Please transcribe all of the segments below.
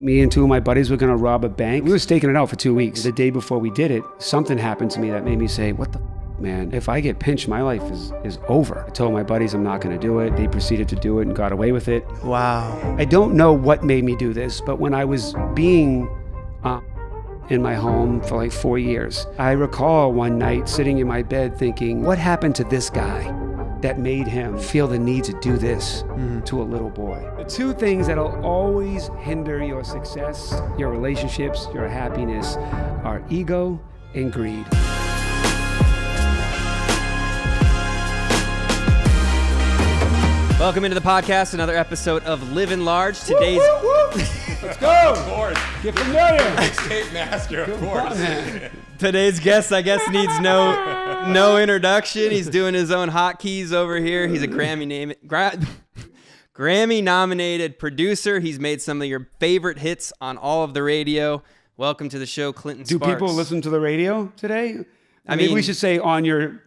Me and two of my buddies were going to rob a bank. We were staking it out for 2 weeks. The day before we did it, something happened to me that made me say, what the man, if I get pinched, my life is over. I told my buddies I'm not going to do it. They proceeded to do it and got away with it. Wow. I don't know what made me do this, but when I was being in my home for like 4 years, I recall one night sitting in my bed thinking, what happened to this guy that made him feel the need to do this to a little boy? The two things that'll always hinder your success, your relationships, your happiness are ego and greed. Welcome into the podcast, another episode of Livin Large. Today's Let's go! Of course. Get familiar! Mixtape master, of course. Today's guest, I guess, needs no introduction. He's doing his own hotkeys over here. He's a Grammy-nominated producer. He's made some of your favorite hits on all of the radio. Welcome to the show, Clinton Sparks. Do people listen to the radio today? Maybe we should say on your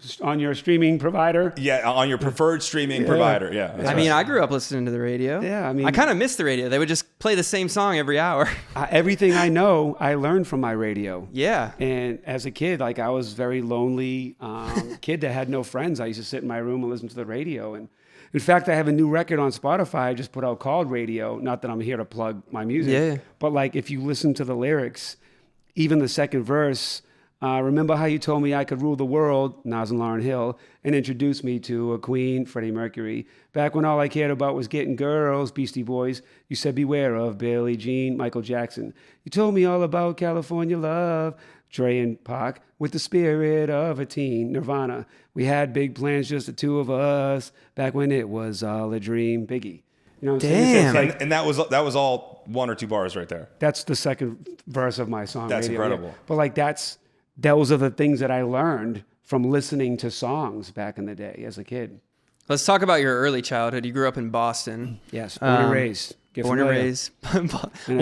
streaming provider. Yeah, on your preferred streaming provider. Yeah. I mean, I grew up listening to the radio. Yeah, I mean, I kind of miss the radio. They would just play the same song every hour. Everything I know, I learned from my radio. Yeah. And as a kid, like I was very lonely kid that had no friends. I used to sit in my room and listen to the radio. And in fact, I have a new record on Spotify I just put out called Radio. Not that I'm here to plug my music. Yeah. But like if you listen to the lyrics, even the second verse, remember how you told me I could rule the world, Nas and Lauryn Hill, and introduced me to a queen, Freddie Mercury. Back when all I cared about was getting girls, Beastie Boys, you said beware of Billie Jean, Michael Jackson. You told me all about California love, Dre and Pac, with the spirit of a teen, Nirvana. We had big plans, just the two of us, back when it was all a dream, Biggie. You know what I'm saying? Damn. Like, And that was all one or two bars right there. that's the second verse of my song. That's Radio. incredible. Yeah. But like those are the things that I learned from listening to songs back in the day as a kid. Let's talk about your early childhood. You grew up in Boston. Yes, born and raised. Get Born and familiar.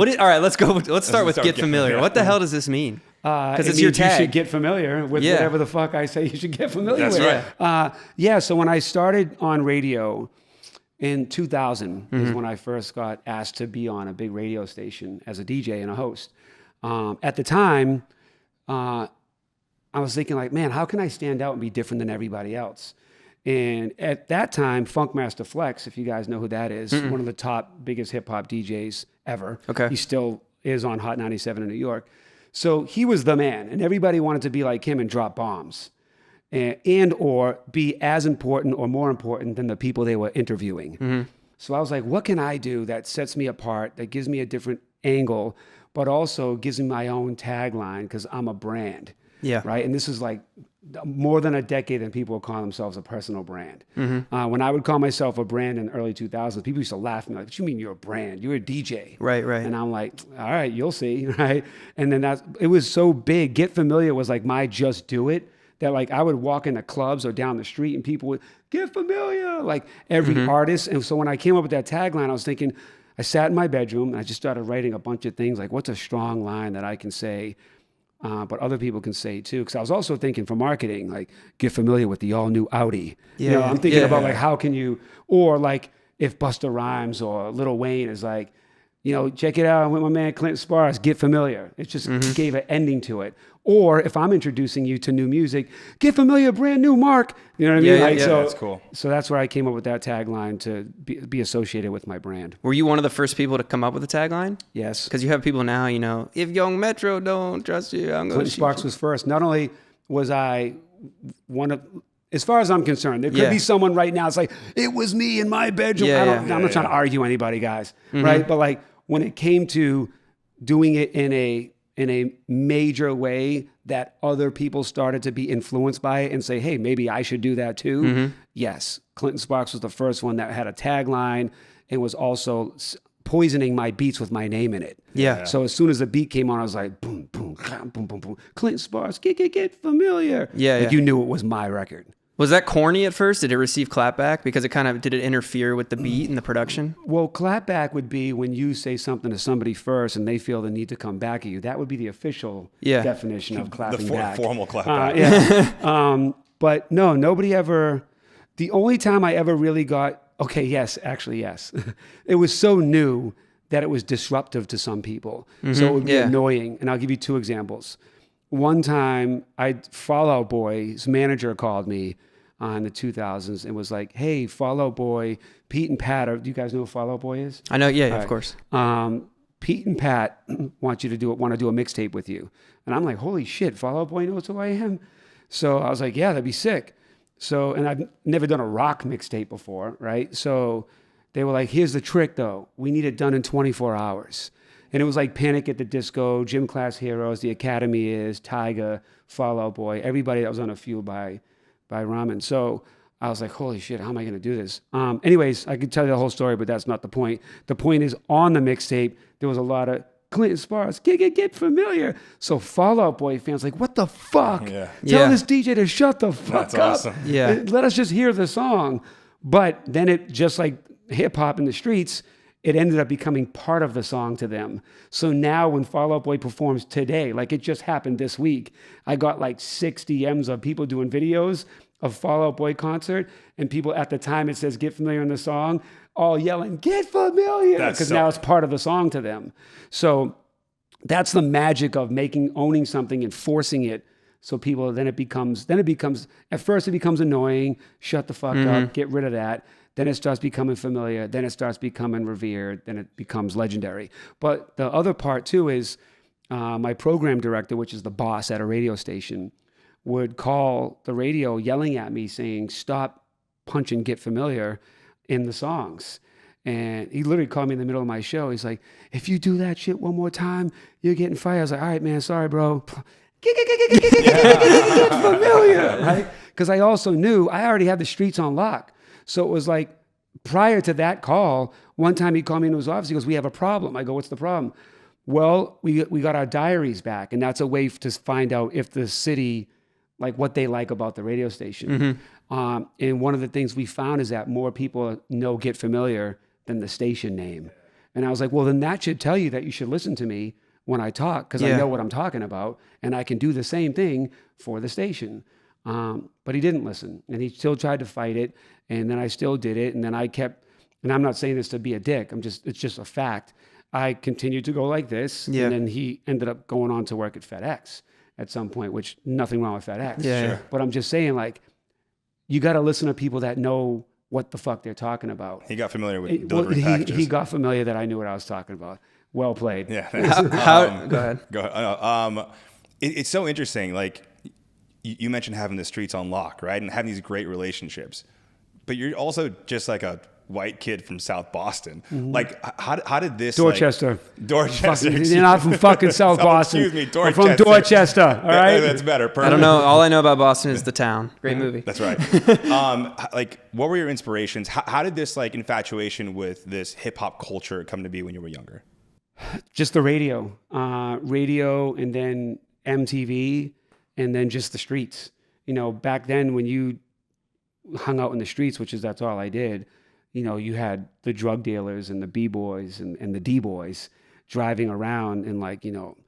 raised. All right, let's go. Let's start with get familiar. What the hell does this mean? Because it's your tag. You should get familiar with whatever the fuck I say you should get familiar That's with. right. So when I started on radio in 2000 is when I first got asked to be on a big radio station as a DJ and a host. At the time, I was thinking like, man, how can I stand out and be different than everybody else? And at that time, Funkmaster Flex, if you guys know who that is, one of the top, biggest hip hop DJs ever. Okay. He still is on Hot 97 in New York. So he was the man, and everybody wanted to be like him and drop bombs and or be as important or more important than the people they were interviewing. So I was like, what can I do that sets me apart, that gives me a different angle, but also gives me my own tagline because I'm a brand. Yeah. Right. And this is like more than a decade and people would call themselves a personal brand. When I would call myself a brand in the early 2000s, people used to laugh at me like, what you mean you're a brand? You're a DJ. Right. And I'm like, all right, you'll see. Right. And then it was so big. Get Familiar was like my just do it that like I would walk into clubs or down the street and people would get familiar, like every artist. And so when I came up with that tagline, I was thinking, I sat in my bedroom and I just started writing a bunch of things like what's a strong line that I can say but other people can say too. Because I was also thinking for marketing, like get familiar with the all new Audi. Yeah. I'm thinking about like how can you, or like if Busta Rhymes or Lil Wayne is like, check it out with my man Clinton Sparks, get familiar. It just gave an ending to it. Or if I'm introducing you to new music, get familiar, brand new Mark. You know what I mean? Yeah. So, that's cool. So that's where I came up with that tagline to be associated with my brand. Were you one of the first people to come up with a tagline? Yes. Because you have people now, if Young Metro don't trust you, I'm going Clinton to Sparks was first. Not only was I one of, as far as I'm concerned, there could be someone right now. It's like it was me in my bedroom. I'm not trying to argue anybody, guys, right? But like when it came to doing it in a major way that other people started to be influenced by it and say, hey, maybe I should do that too. Yes, Clinton Sparks was the first one that had a tagline and was also poisoning my beats with my name in it. Yeah. So as soon as the beat came on, I was like, boom, boom, boom, boom, boom. Clinton Sparks, get familiar. Yeah. You knew it was my record. Was that corny at first? Did it receive clapback? Because did it interfere with the beat and the production? Well, clapback would be when you say something to somebody first and they feel the need to come back at you. That would be the official definition of clapping back. Formal clapback. But no, nobody ever, the only time I ever really got, okay, yes, actually, yes. It was so new that it was disruptive to some people. So it would be annoying. And I'll give you 2 examples. One time, Fall Out Boy's manager called me in the 2000s and was like, hey, Fall Out Boy, Pete and Pat, do you guys know who Fall Out Boy is? I know, of course. Pete and Pat want to do a mixtape with you. And I'm like, holy shit, Fall Out Boy knows who I am? So I was like, yeah, that'd be sick. So, and I've never done a rock mixtape before, right? So they were like, here's the trick though. We need it done in 24 hours. And it was like Panic at the Disco, Gym Class Heroes, The Academy Is, Tyga, Fall Out Boy, everybody that was on a Fuel by Ramen. So I was like, holy shit, how am I going to do this? Anyways, I could tell you the whole story, but that's not the point. The point is on the mixtape, there was a lot of Clinton Sparks, get familiar. So Fall Out Boy fans like, what the fuck? Tell this DJ to shut the fuck up. Awesome. Yeah. Let us just hear the song. But then it, just like hip hop in the streets, it ended up becoming part of the song to them. So now when Fall Out Boy performs today, like it just happened this week, I got like 6 DMs of people doing videos of Fall Out Boy concert, and people at the time it says "Get Familiar" in the song, all yelling "Get Familiar" because now it's part of the song to them. So that's the magic of owning something and forcing it. So people, then it becomes at first it becomes annoying, shut the fuck up, get rid of that. Then it starts becoming familiar. Then it starts becoming revered. Then it becomes legendary. But the other part too is my program director, which is the boss at a radio station, would call the radio yelling at me saying, stop punching "Get Familiar" in the songs. And he literally called me in the middle of my show. He's like, if you do that shit one more time, you're getting fired. I was like, all right, man, sorry, bro. Get familiar, right? Because I also knew I already had the streets on lock. So it was like, prior to that call, one time he called me into his office. He goes, we have a problem. I go, what's the problem? Well, we got our diaries back. And that's a way to find out if the city, like what they like about the radio station. And one of the things we found is that more people know Get Familiar than the station name. And I was like, well, then that should tell you that you should listen to me when I talk, because I know what I'm talking about, and I can do the same thing for the station. But he didn't listen, and he still tried to fight it, and then I still did it, and then I kept, and I'm not saying this to be a dick, it's just a fact. I continued to go like this, and then he ended up going on to work at FedEx at some point, which nothing wrong with FedEx. Sure. But I'm just saying, like, you got to listen to people that know what the fuck they're talking about. He got familiar with delivering packages. He got familiar that I knew what I was talking about. Well played. Yeah. Go ahead. Go ahead. It's so interesting. Like you mentioned having the streets on lock, right? And having these great relationships, but you're also just like a white kid from South Boston. Like how did this Dorchester. Dorchester. You're not from fucking South Boston. Excuse me, Dorchester. I'm from Dorchester. All right. That's better. Perfect. I don't know. All I know about Boston is The Town. Great movie. That's right. Like, what were your inspirations? How did this like infatuation with this hip hop culture come to be when you were younger? Just the radio, and then MTV, and then just the streets. You know, back then when you hung out in the streets, that's all I did. You know, you had the drug dealers and the B-boys and the D-boys driving around in like, you know,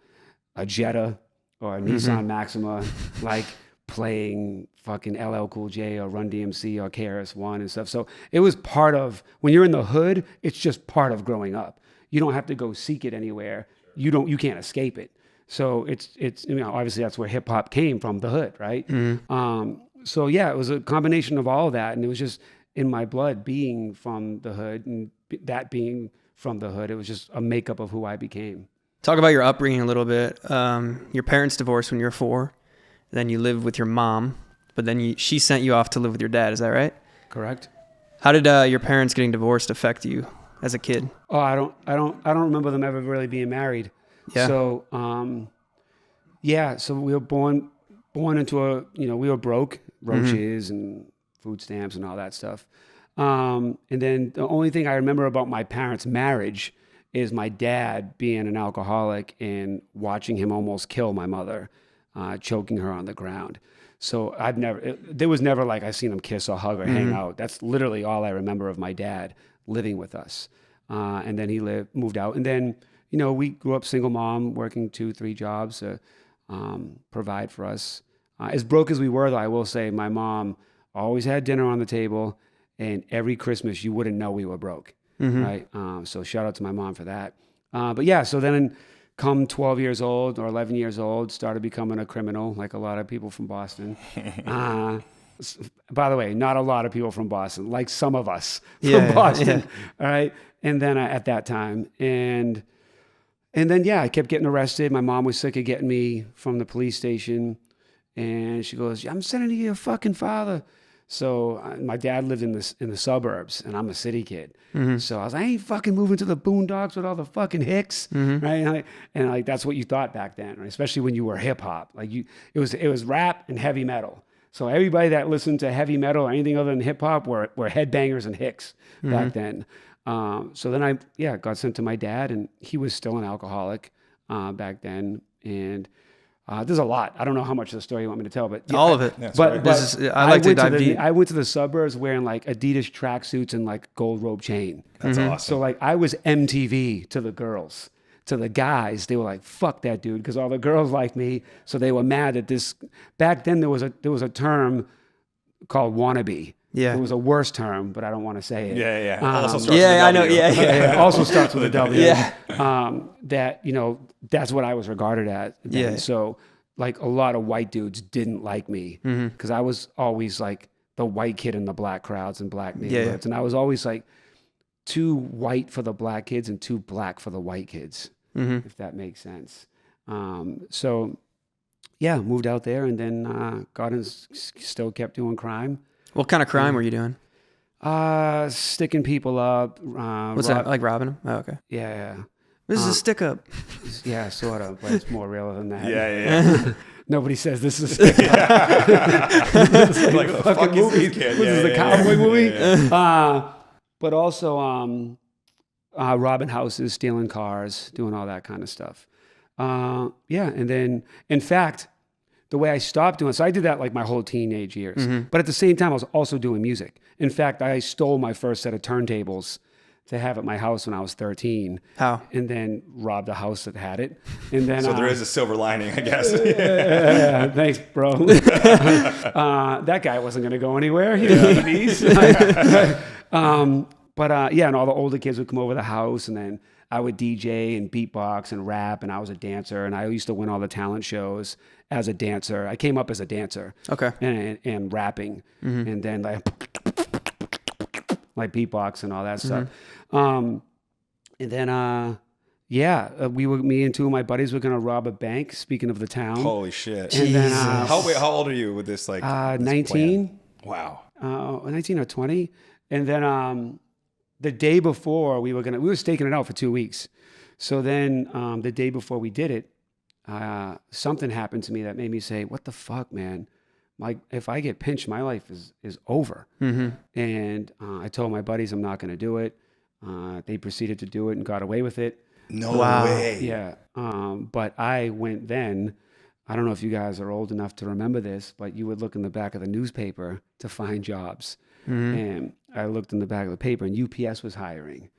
a Jetta or a Nissan Maxima, like playing fucking LL Cool J or Run DMC or KRS-One and stuff. So it was part of, when you're in the hood, it's just part of growing up. You don't have to go seek it anywhere. You can't escape it. So it's you know, obviously that's where hip hop came from, the hood, right? So yeah, it was a combination of all of that, and it was just in my blood being from the hood, and that being from the hood, it was just a makeup of who I became. Talk about your upbringing a little bit. Your parents divorced when you were 4. Then you lived with your mom, but then she sent you off to live with your dad. Is that right? Correct. How did your parents getting divorced affect you as a kid? Oh, I don't remember them ever really being married. Yeah. So, so we were born into we were broke, roaches and food stamps and all that stuff. And then the only thing I remember about my parents' marriage is my dad being an alcoholic and watching him almost kill my mother, choking her on the ground. So there was never like I seen him kiss or hug or hang out. That's literally all I remember of my dad living with us. And then he moved out. And then, you know, we grew up single mom, working 2-3 jobs to provide for us. As broke as we were, though, I will say my mom always had dinner on the table, and every Christmas you wouldn't know we were broke. right? So shout out to my mom for that. But yeah, so then come 12 years old or 11 years old, started becoming a criminal, like a lot of people from Boston. By the way, not a lot of people from Boston, like some of us from Boston. All right. And then at that time, and then, I kept getting arrested. My mom was sick of getting me from the police station. And she goes, I'm sending you your fucking father. So my dad lived in the suburbs, and I'm a city kid. So I was like, I ain't fucking moving to the boondocks with all the fucking hicks, right? And like that's what you thought back then, right? Especially when you were hip hop. Like it was rap and heavy metal. So everybody that listened to heavy metal or anything other than hip hop were headbangers and hicks back then. So then I got sent to my dad, and he was still an alcoholic Mm-hmm. back then, and. There's a lot. I don't know how much of the story you want me to tell, but all of it. But I like to dive deep. I went to the suburbs wearing like Adidas tracksuits and like gold rope chain. That's awesome. So like I was MTV to the girls. To the guys, they were like, "Fuck that dude," because all the girls liked me. So they were mad at this. Back then, there was a term called wannabe. Yeah. It was a worse term, but I don't want to say it. Yeah. Also starts with Yeah, a I know. W. Yeah. It also starts with a W. Yeah. That, that's what I was regarded as. Yeah. So like a lot of white dudes didn't like me because I was always like the white kid in the black crowds and black neighborhoods. And I was always like too white for the black kids and too black for the white kids, if that makes sense. So yeah, moved out there and then still kept doing crime. What kind of crime were you doing? Sticking people up. What's that, like robbing them? Oh, okay. Yeah. This is a stick up. Yeah, sort of, but it's more real than that. Yeah. Nobody says this is Like the fuck is movie. this kid? This is the cowboy movie. But also robbing houses, stealing cars, doing all that kind of stuff. And then, in fact, the way I stopped doing, so I did that like my whole teenage years. But at the same time, I was also doing music. In fact, I stole my first set of turntables to have at my house when I was 13. How? And then robbed a house that had it. And then So there is a silver lining, I guess. yeah, thanks, bro. That guy wasn't going to go anywhere. He didn't need these. And all the older kids would come over the house, and then I would DJ and beatbox and rap, and I was a dancer, and I used to win all the talent shows as a dancer. I came up as a dancer. Okay. And rapping, and then like beatbox and all that stuff. And then, me and two of my buddies were going to rob a bank, speaking of the town. Holy shit. And then, How old are you with this? Like 19. Wow. 19 or 20. And then the day before we were staking it out for 2 weeks. So then the day before we did it, something happened to me that made me say, what the fuck, man? Like, if I get pinched, my life is over. And I told my buddies I'm not going to do it. They proceeded to do it and got away with it. No way. Yeah. But I went then, I don't know if you guys are old enough to remember this, but you would look in the back of the newspaper to find jobs. And I looked in the back of the paper and UPS was hiring.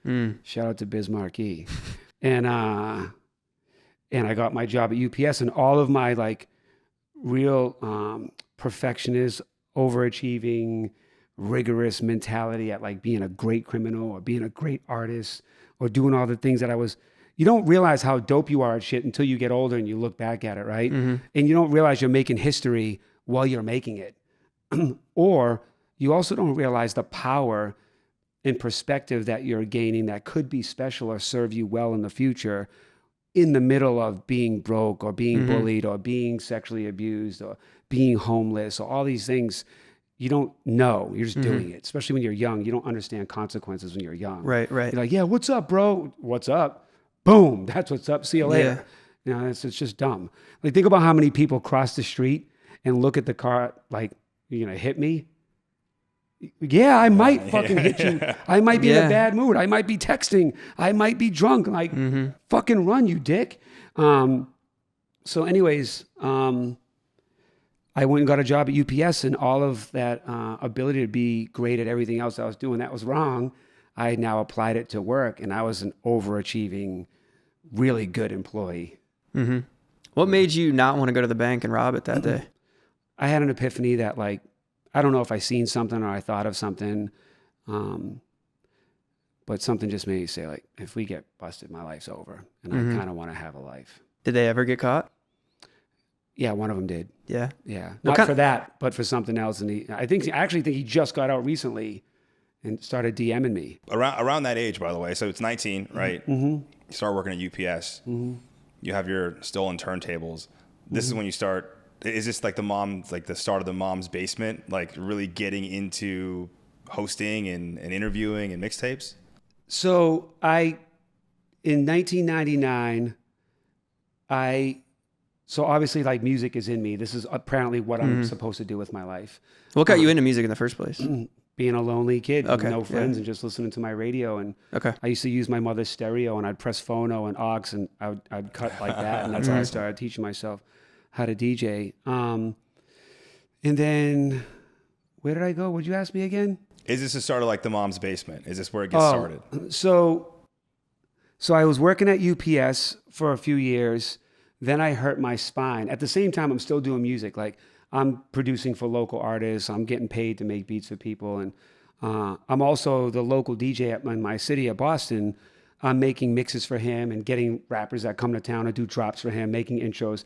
Shout out to Biz Marquee. And I got my job at UPS, and all of my like real perfectionist, overachieving, rigorous mentality at like being a great criminal or being a great artist or doing all the things that you don't realize how dope you are at shit until you get older and you look back at it, right? And you don't realize you're making history while you're making it. Or you also don't realize the power and perspective that you're gaining that could be special or serve you well in the future in the middle of being broke or being bullied or being sexually abused or being homeless or all these things. You don't know. You're just doing it. Especially when you're young. You don't understand consequences when you're young. Right. You're like, yeah, what's up, bro? What's up? Boom. That's what's up. See you later. Yeah. It's just dumb. Like, think about how many people cross the street and look at the car like, you're going to hit me? Yeah, I might fucking hit you. I might be in a bad mood. I might be texting. I might be drunk. Like, fucking run, you dick. So anyways, I went and got a job at UPS, and all of that ability to be great at everything else I was doing that was wrong, I now applied it to work, and I was an overachieving, really good employee. What made you not want to go to the bank and rob it that day? I had an epiphany that, like, I don't know if I seen something or I thought of something. but something just made me say, like, if we get busted, my life's over. And I kind of want to have a life. Did they ever get caught? Yeah, one of them did. Yeah. Yeah. Not for that, but for something else. And I actually think he just got out recently and started DMing me. Around that age, by the way. So it's 19, right? Mm-hmm. You start working at UPS. Mm-hmm. You have your stolen turntables. This is when you start. Is this like the start of the mom's basement, like really getting into hosting and interviewing and mixtapes? So in 1999, so obviously like music is in me. This is apparently what I'm supposed to do with my life. What got you into music in the first place? Being a lonely kid with no friends and just listening to my radio. And I used to use my mother's stereo, and I'd press phono and aux, and I'd cut like that. And that's how I started teaching myself how to DJ. And then where did I go? Would you ask me again? Is this the start of like the mom's basement? Is this where it gets started? So I was working at UPS for a few years. Then I hurt my spine. At the same time, I'm still doing music. Like, I'm producing for local artists. I'm getting paid to make beats for people. And I'm also the local DJ in my city of Boston. I'm making mixes for him and getting rappers that come to town and do drops for him, making intros,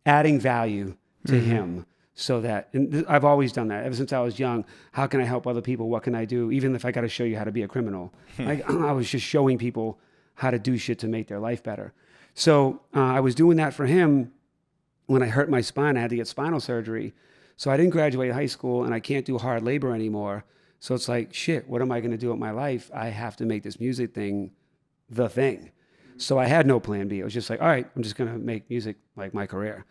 adding value to him. So that, and I've always done that ever since I was young. How can I help other people? What can I do? Even if I got to show you how to be a criminal. Like, I was just showing people how to do shit to make their life better. So I was doing that for him. When I hurt my spine, I had to get spinal surgery. So I didn't graduate high school, and I can't do hard labor anymore. So it's like, shit, what am I going to do with my life? I have to make this music thing the thing. So I had no plan B. It was just like, all right, I'm just going to make music like my career.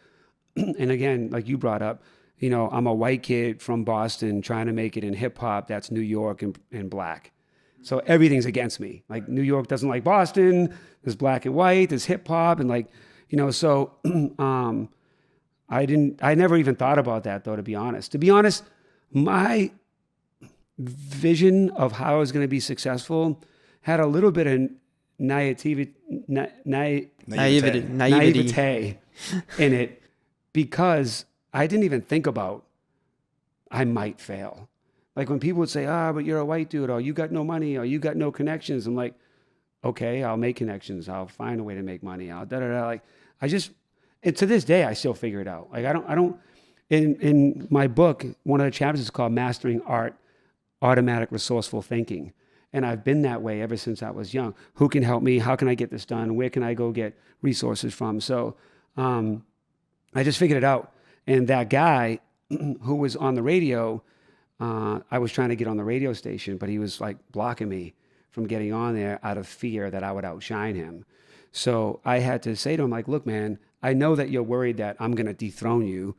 And again, like you brought up, you know, I'm a white kid from Boston trying to make it in hip hop. That's New York and black. So everything's against me. Like, New York doesn't like Boston. There's black and white. There's hip hop, and like, you know. So I never even thought about that, though. To be honest, my vision of how I was going to be successful had a little bit of naivete in it, because I didn't even think about I might fail. Like, when people would say, but you're a white dude, or you got no money, or you got no connections. I'm like, okay, I'll make connections. I'll find a way to make money. I'll da-da-da. Like, and to this day, I still figure it out. Like, I don't, in my book, one of the chapters is called Mastering Art, Automatic Resourceful Thinking. And I've been that way ever since I was young. Who can help me? How can I get this done? Where can I go get resources from? So I just figured it out. And that guy who was on the radio, I was trying to get on the radio station, but he was like blocking me from getting on there out of fear that I would outshine him. So I had to say to him, like, look, man, I know that you're worried that I'm going to dethrone you,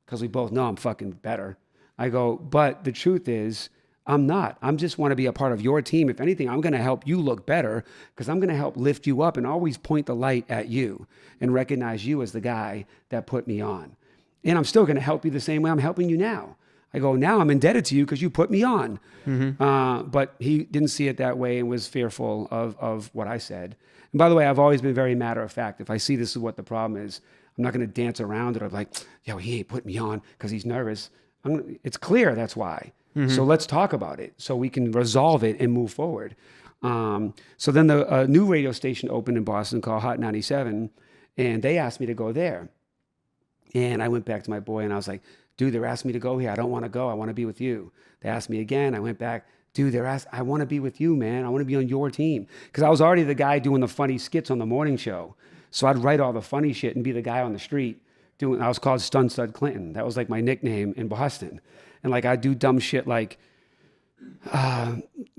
because we both know I'm fucking better. I go, but the truth is, I'm not. I just want to be a part of your team. If anything, I'm going to help you look better, because I'm going to help lift you up and always point the light at you and recognize you as the guy that put me on. And I'm still going to help you the same way I'm helping you now. I go, now I'm indebted to you because you put me on. But he didn't see it that way and was fearful of what I said. And by the way, I've always been very matter of fact. If I see this is what the problem is, I'm not going to dance around it. I'm like, yo, he ain't put me on because he's nervous. It's clear that's why. So let's talk about it so we can resolve it and move forward. So then a new radio station opened in Boston called Hot 97, and they asked me to go there. And I went back to my boy and I was like, dude, they're asking me to go here. I don't want to go. I want to be with you. They asked me again. I went back. Dude, I want to be with you, man. I want to be on your team. Because I was already the guy doing the funny skits on the morning show. So I'd write all the funny shit and be the guy on the street doing, I was called Stun Stud Clinton. That was like my nickname in Boston. And like, I'd do dumb shit like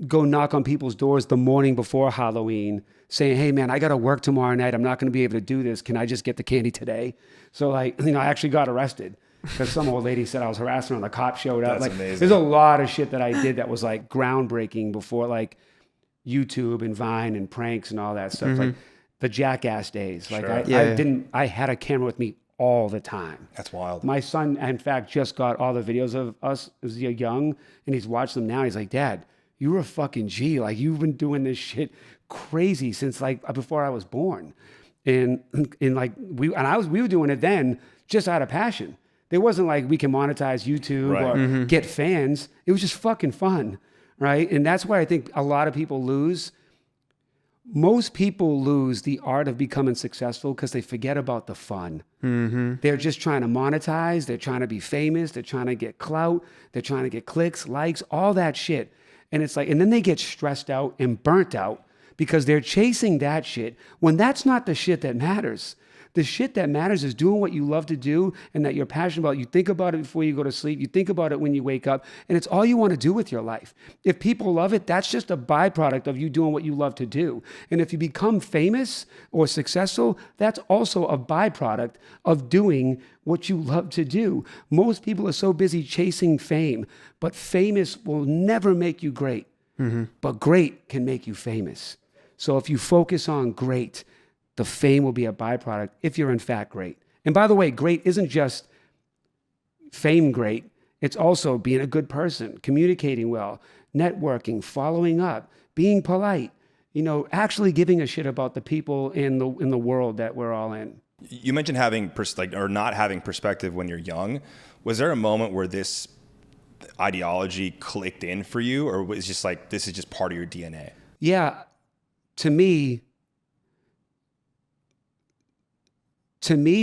go knock on people's doors the morning before Halloween saying, hey man, I got to work tomorrow night. I'm not going to be able to do this. Can I just get the candy today? So like, you know, I actually got arrested because some old lady said I was harassing her and the cop showed up. That's like, amazing. There's a lot of shit that I did that was like groundbreaking before like YouTube and Vine and pranks and all that stuff. Like the Jackass days. Like Sure. I had a camera with me all the time. That's wild. My son, in fact, just got all the videos of us as young, and he's watched them now. He's like, Dad, you were a fucking G. Like, you've been doing this shit crazy since like before I was born. And like we were doing it then just out of passion. There wasn't like we can monetize YouTube or get fans. It was just fucking fun. right? And that's where I think a lot of people lose. Most people lose the art of becoming successful because they forget about the fun. They're just trying to monetize. They're trying to be famous. They're trying to get clout. They're trying to get clicks, likes, all that shit. And it's like, and then they get stressed out and burnt out because they're chasing that shit when that's not the shit that matters. The shit that matters is doing what you love to do and that you're passionate about. You think about it before you go to sleep. You think about it when you wake up. And it's all you want to do with your life. If people love it, that's just a byproduct of you doing what you love to do. And if you become famous or successful, that's also a byproduct of doing what you love to do. Most people are so busy chasing fame, but famous will never make you great. But great can make you famous. So if you focus on great, the fame will be a byproduct if you're in fact great. And by the way, great isn't just fame great. It's also being a good person, communicating well, networking, following up, being polite, actually giving a shit about the people in the world that we're all in. You mentioned having or not having perspective when you're young. Was there a moment where this ideology clicked in for you, or was it just like, this is just part of your DNA? Yeah, to me,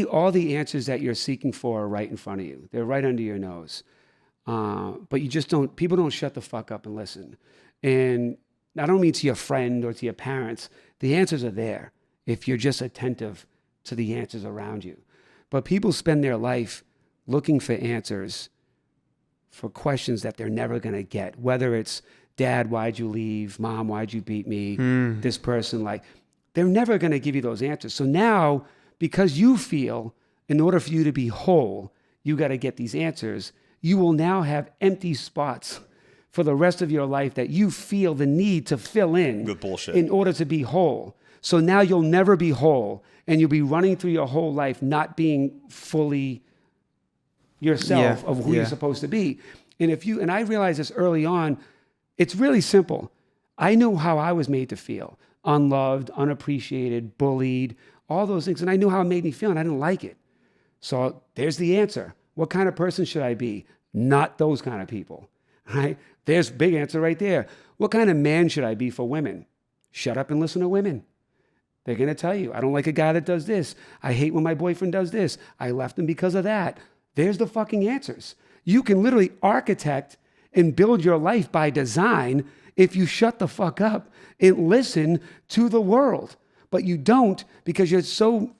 all the answers that you're seeking for are right in front of you. They're right under your nose. But people don't shut the fuck up and listen. And I don't mean to your friend or to your parents. The answers are there if you're just attentive to the answers around you. But people spend their life looking for answers for questions that they're never going to get. Whether it's, Dad, why'd you leave? Mom, why'd you beat me? This person, they're never going to give you those answers. So now, because you feel in order for you to be whole, you got to get these answers, you will now have empty spots for the rest of your life that you feel the need to fill in with bullshit in order to be whole. So now you'll never be whole, and you'll be running through your whole life not being fully yourself of who you're supposed to be. And I realized this early on, it's really simple. I knew how I was made to feel. Unloved, unappreciated, bullied, all those things. And I knew how it made me feel, and I didn't like it. So there's the answer. What kind of person should I be? Not those kind of people, right? There's a big answer right there. What kind of man should I be for women? Shut up and listen to women. They're going to tell you, I don't like a guy that does this. I hate when my boyfriend does this. I left him because of that. There's the fucking answers. You can literally architect and build your life by design if you shut the fuck up and listen to the world. But you don't, because you're so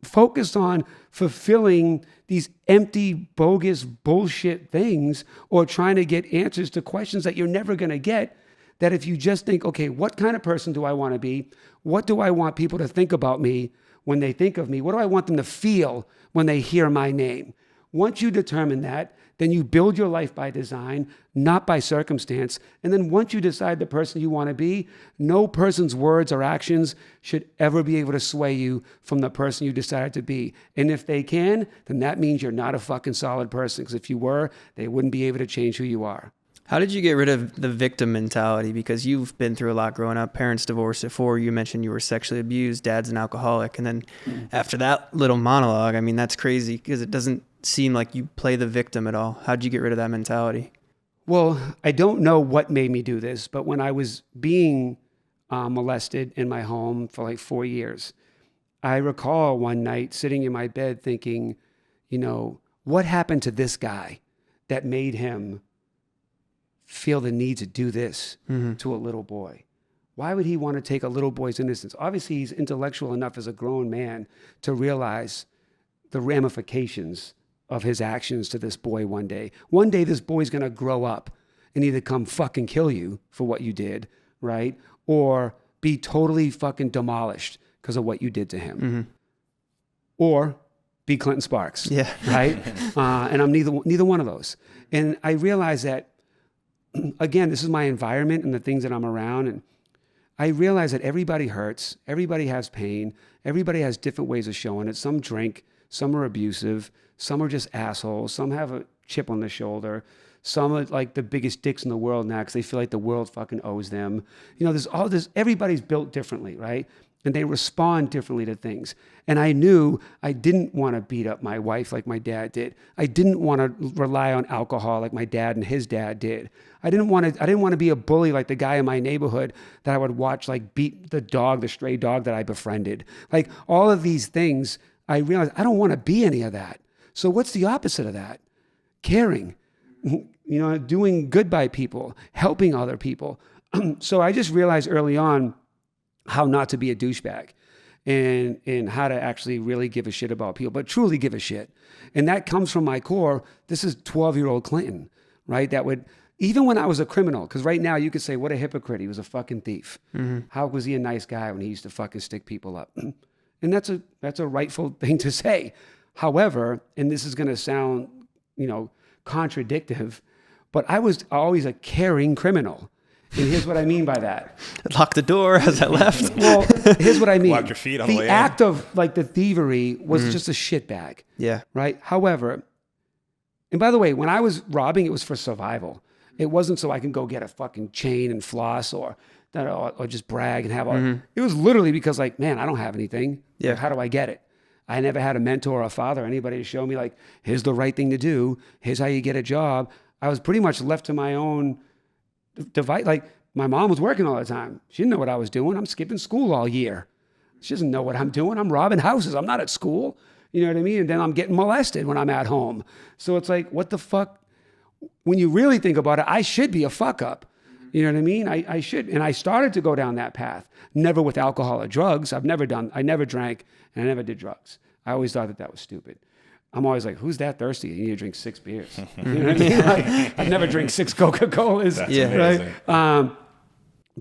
focused on fulfilling these empty, bogus, bullshit things or trying to get answers to questions that you're never going to get, that if you just think, okay, what kind of person do I want to be? What do I want people to think about me when they think of me? What do I want them to feel when they hear my name? Once you determine that, then you build your life by design, not by circumstance. And then once you decide the person you want to be, no person's words or actions should ever be able to sway you from the person you decided to be. And if they can, then that means you're not a fucking solid person. Because if you were, they wouldn't be able to change who you are. How did you get rid of the victim mentality? Because you've been through a lot growing up. Parents divorced at 4. You mentioned you were sexually abused. Dad's an alcoholic. And then after that little monologue, I mean, that's crazy because it doesn't seem like you play the victim at all. How'd you get rid of that mentality? Well, I don't know what made me do this, but when I was being molested in my home for like 4 years, I recall one night sitting in my bed thinking, what happened to this guy that made him feel the need to do this to a little boy? Why would he want to take a little boy's innocence? Obviously, he's intellectual enough as a grown man to realize the ramifications of his actions to this boy one day. One day, this boy's going to grow up and either come fucking kill you for what you did, right? Or be totally fucking demolished because of what you did to him. Or be Clinton Sparks, right? And I'm neither one of those. And I realized that, again, this is my environment and the things that I'm around. And I realize that everybody hurts. Everybody has pain. Everybody has different ways of showing it. Some drink. Some are abusive. Some are just assholes. Some have a chip on their shoulder. Some are like the biggest dicks in the world now because they feel like the world fucking owes them. There's all this. Everybody's built differently, right? and they respond differently to things. And I knew I didn't want to beat up my wife like my dad did. I didn't want to rely on alcohol like my dad and his dad did. I didn't want to be a bully like the guy in my neighborhood that I would watch like beat the stray dog that I befriended. Like all of these things, I realized I don't want to be any of that. So what's the opposite of that? Caring, doing good by people, helping other people. So I just realized early on how not to be a douchebag and how to actually really give a shit about people, but truly give a shit. And that comes from my core. This is 12-year-old Clinton, right? That would, even when I was a criminal, because right now you could say, what a hypocrite. He was a fucking thief. Mm-hmm. How was he a nice guy when he used to fucking stick people up? And that's a rightful thing to say. However, and this is going to sound, contradictive, but I was always a caring criminal. And here's what I mean by that. Lock the door as I left. Well, here's what I mean. Lock your feet on the way in. The act of like the thievery was just a shitbag. Yeah. Right? However, and by the way, when I was robbing, it was for survival. It wasn't so I can go get a fucking chain and floss or just brag and have all. It was literally because like, man, I don't have anything. Yeah. Like, how do I get it? I never had a mentor or a father or anybody to show me like, here's the right thing to do. Here's how you get a job. I was pretty much left to my own device. Like my mom was working all the time. She didn't know what I was doing. I'm skipping school all year. She doesn't know what I'm doing. I'm robbing houses. I'm not at school. You know what I mean? And then I'm getting molested when I'm at home. So it's like, what the fuck? When you really think about it, I should be a fuck up. You know what I mean? I should. And I started to go down that path. Never with alcohol or drugs. I never drank and I never did drugs. I always thought that was stupid. I'm always like, who's that thirsty? You need to drink 6 beers. You know what I mean? Like, I've never drank 6 Coca-Colas. That's amazing. Right?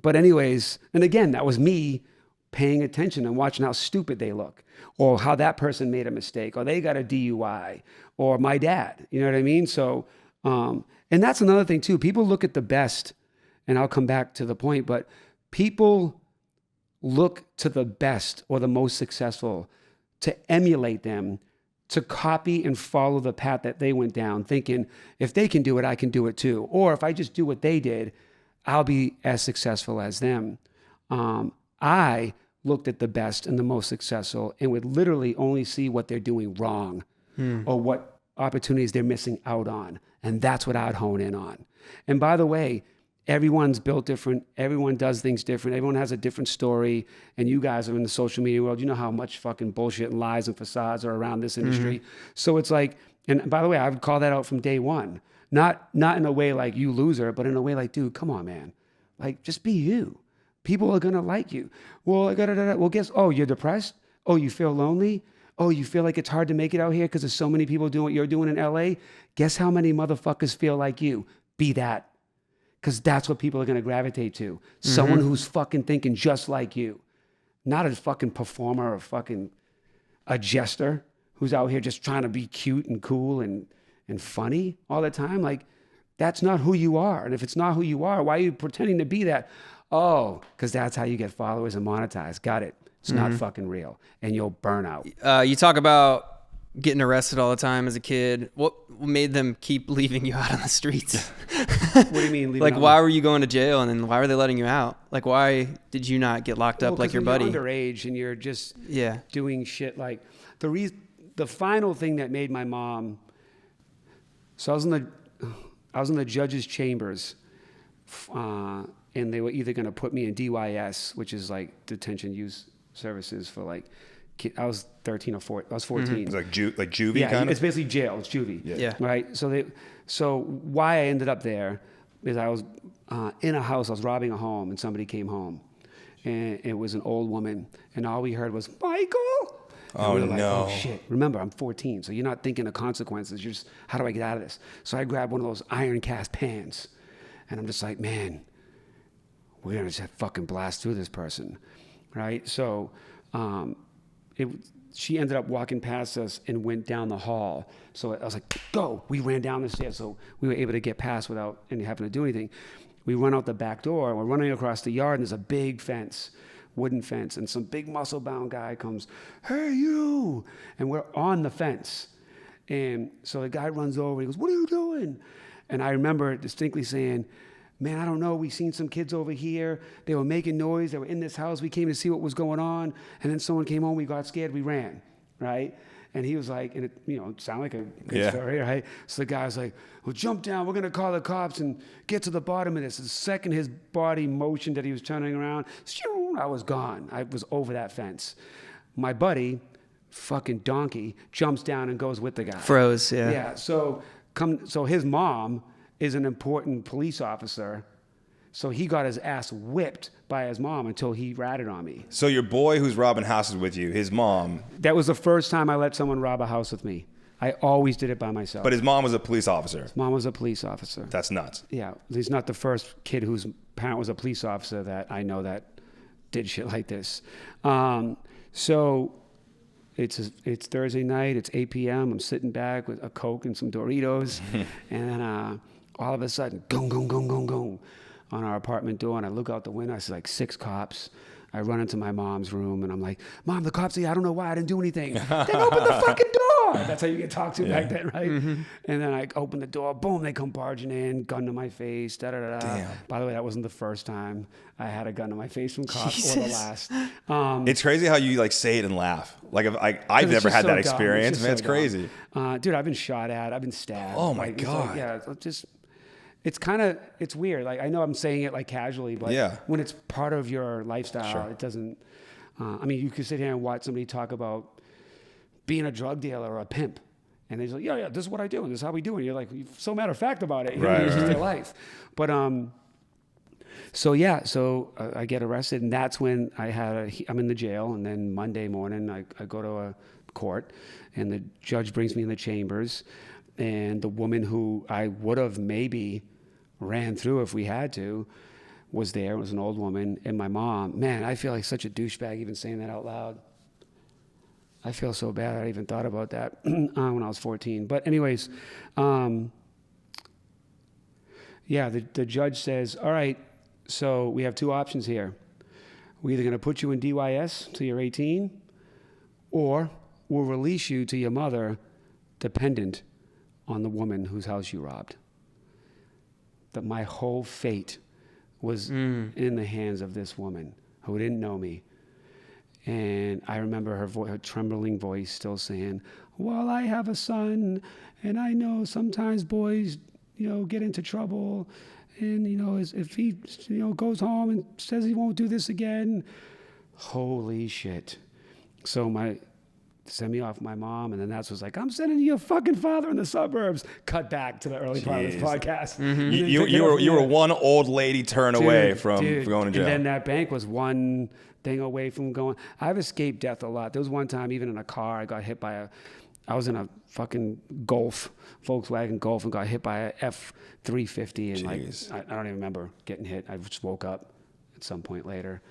But anyways, and again, that was me paying attention and watching how stupid they look or how that person made a mistake or they got a DUI or my dad. You know what I mean? So, and that's another thing too. People look at the best, and I'll come back to the point, but people look to the best or the most successful to emulate them, to copy and follow the path that they went down, thinking if they can do it, I can do it too. Or if I just do what they did, I'll be as successful as them. I looked at the best and the most successful and would literally only see what they're doing wrong or what opportunities they're missing out on. And that's what I'd hone in on. And by the way, everyone's built different. Everyone does things different. Everyone has a different story. And you guys are in the social media world. You know how much fucking bullshit and lies and facades are around this industry. So it's like, and by the way, I would call that out from day one. Not in a way like you loser, but in a way like, dude, come on, man. Like, just be you. People are going to like you. Well, guess, you're depressed? Oh, you feel lonely? Oh, you feel like it's hard to make it out here because there's so many people doing what you're doing in LA? Guess how many motherfuckers feel like you? Be that. Because that's what people are going to gravitate to. Someone who's fucking thinking just like you. Not a fucking performer or fucking a jester who's out here just trying to be cute and cool and funny all the time. Like, that's not who you are. And if it's not who you are, why are you pretending to be that? Oh, because that's how you get followers and monetize. Got it. It's not fucking real. And you'll burn out. You talk about getting arrested all the time as a kid. What made them keep leaving you out on the streets? What do you mean? Like, why were you going to jail and then why were they letting you out? Like, why did you not get locked up like your buddy? You're underage and you're just doing shit. Like the final thing that made my mom. So I was in the judge's chambers, and they were either going to put me in DYS, which is like detention use services for like. I was 13 or 14. I was 14. It's like juvie kind of? It's basically jail. It's juvie. Yeah. Right? So why I ended up there is I was in a house. I was robbing a home, and somebody came home. And it was an old woman. And all we heard was, Michael! Oh, we were like, no. oh, shit. Remember, I'm 14, so you're not thinking of consequences. You're just, how do I get out of this? So I grabbed one of those iron cast pans. And I'm just like, man, we're going to just fucking blast through this person. Right? So... she ended up walking past us and went down the hall. So I was like, go. We ran down the stairs. So we were able to get past without having to do anything. We run out the back door. We're running across the yard, and there's a big fence, wooden fence. And some big muscle-bound guy comes, hey, you. And we're on the fence. And so the guy runs over. He goes, what are you doing? And I remember distinctly saying, man, I don't know. We seen some kids over here. They were making noise. They were in this house. We came to see what was going on. And then someone came home. We got scared. We ran, right? And he was like, and it, it sounded like a good story, right? So the guy was like, well, jump down. We're going to call the cops and get to the bottom of this. The second his body motioned that he was turning around, I was gone. I was over that fence. My buddy, fucking donkey, jumps down and goes with the guy. Froze, yeah. Yeah, so his mom is an important police officer. So he got his ass whipped by his mom until he ratted on me. So your boy who's robbing houses with you, his mom. That was the first time I let someone rob a house with me. I always did it by myself. But his mom was a police officer. His mom was a police officer. That's nuts. Yeah, he's not the first kid whose parent was a police officer that I know that did shit like this. So it's Thursday night. It's 8 p.m. I'm sitting back with a Coke and some Doritos. And then all of a sudden, gong, gong, gong, gong, gong, on our apartment door. And I look out the window. I see like 6 cops. I run into my mom's room and I'm like, Mom, the cops say, I don't know why I didn't do anything. Then open the fucking door. That's how you get talked to back then, right? Mm-hmm. And then I open the door, boom, they come barging in, gun to my face, da-da-da-da. Damn. By the way, that wasn't the first time I had a gun to my face from cops or the last. It's crazy how you like say it and laugh. Like I've never had that experience, man. It's crazy. Dude, I've been shot at. I've been stabbed. Oh my God. It's weird. Like, I know I'm saying it like casually, but when it's part of your lifestyle, it doesn't, I mean, you could sit here and watch somebody talk about being a drug dealer or a pimp. And they're like, yeah, this is what I do. And this is how we do it. And you're like, so matter of fact about it. It's just their life. But, so I get arrested, and that's when I'm in the jail. And then Monday morning, I go to a court, and the judge brings me in the chambers. And the woman who I would have maybe ran through if we had to was there. It was an old woman. And my mom, man, I feel like such a douchebag even saying that out loud. I feel so bad I even thought about that when I was 14. But anyways, the judge says, all right, so we have 2 options here. We're either going to put you in DYS till you're 18, or we'll release you to your mother dependent on the woman whose house you robbed. That my whole fate was in the hands of this woman who didn't know me. And I remember her trembling voice still saying, well, I have a son, and I know sometimes boys, get into trouble. And, if he, goes home and says he won't do this again. Holy shit. So send me off my mom, and then that's was like, I'm sending you your fucking father in the suburbs. Cut back to the early part of this podcast. Mm-hmm. You were one old lady turn away from going to jail. And then that bank was one thing away from going. I've escaped death a lot. There was one time, even in a car, I got hit by I was in a fucking Volkswagen Golf, and got hit by a F-350, and I don't even remember getting hit. I just woke up at some point later.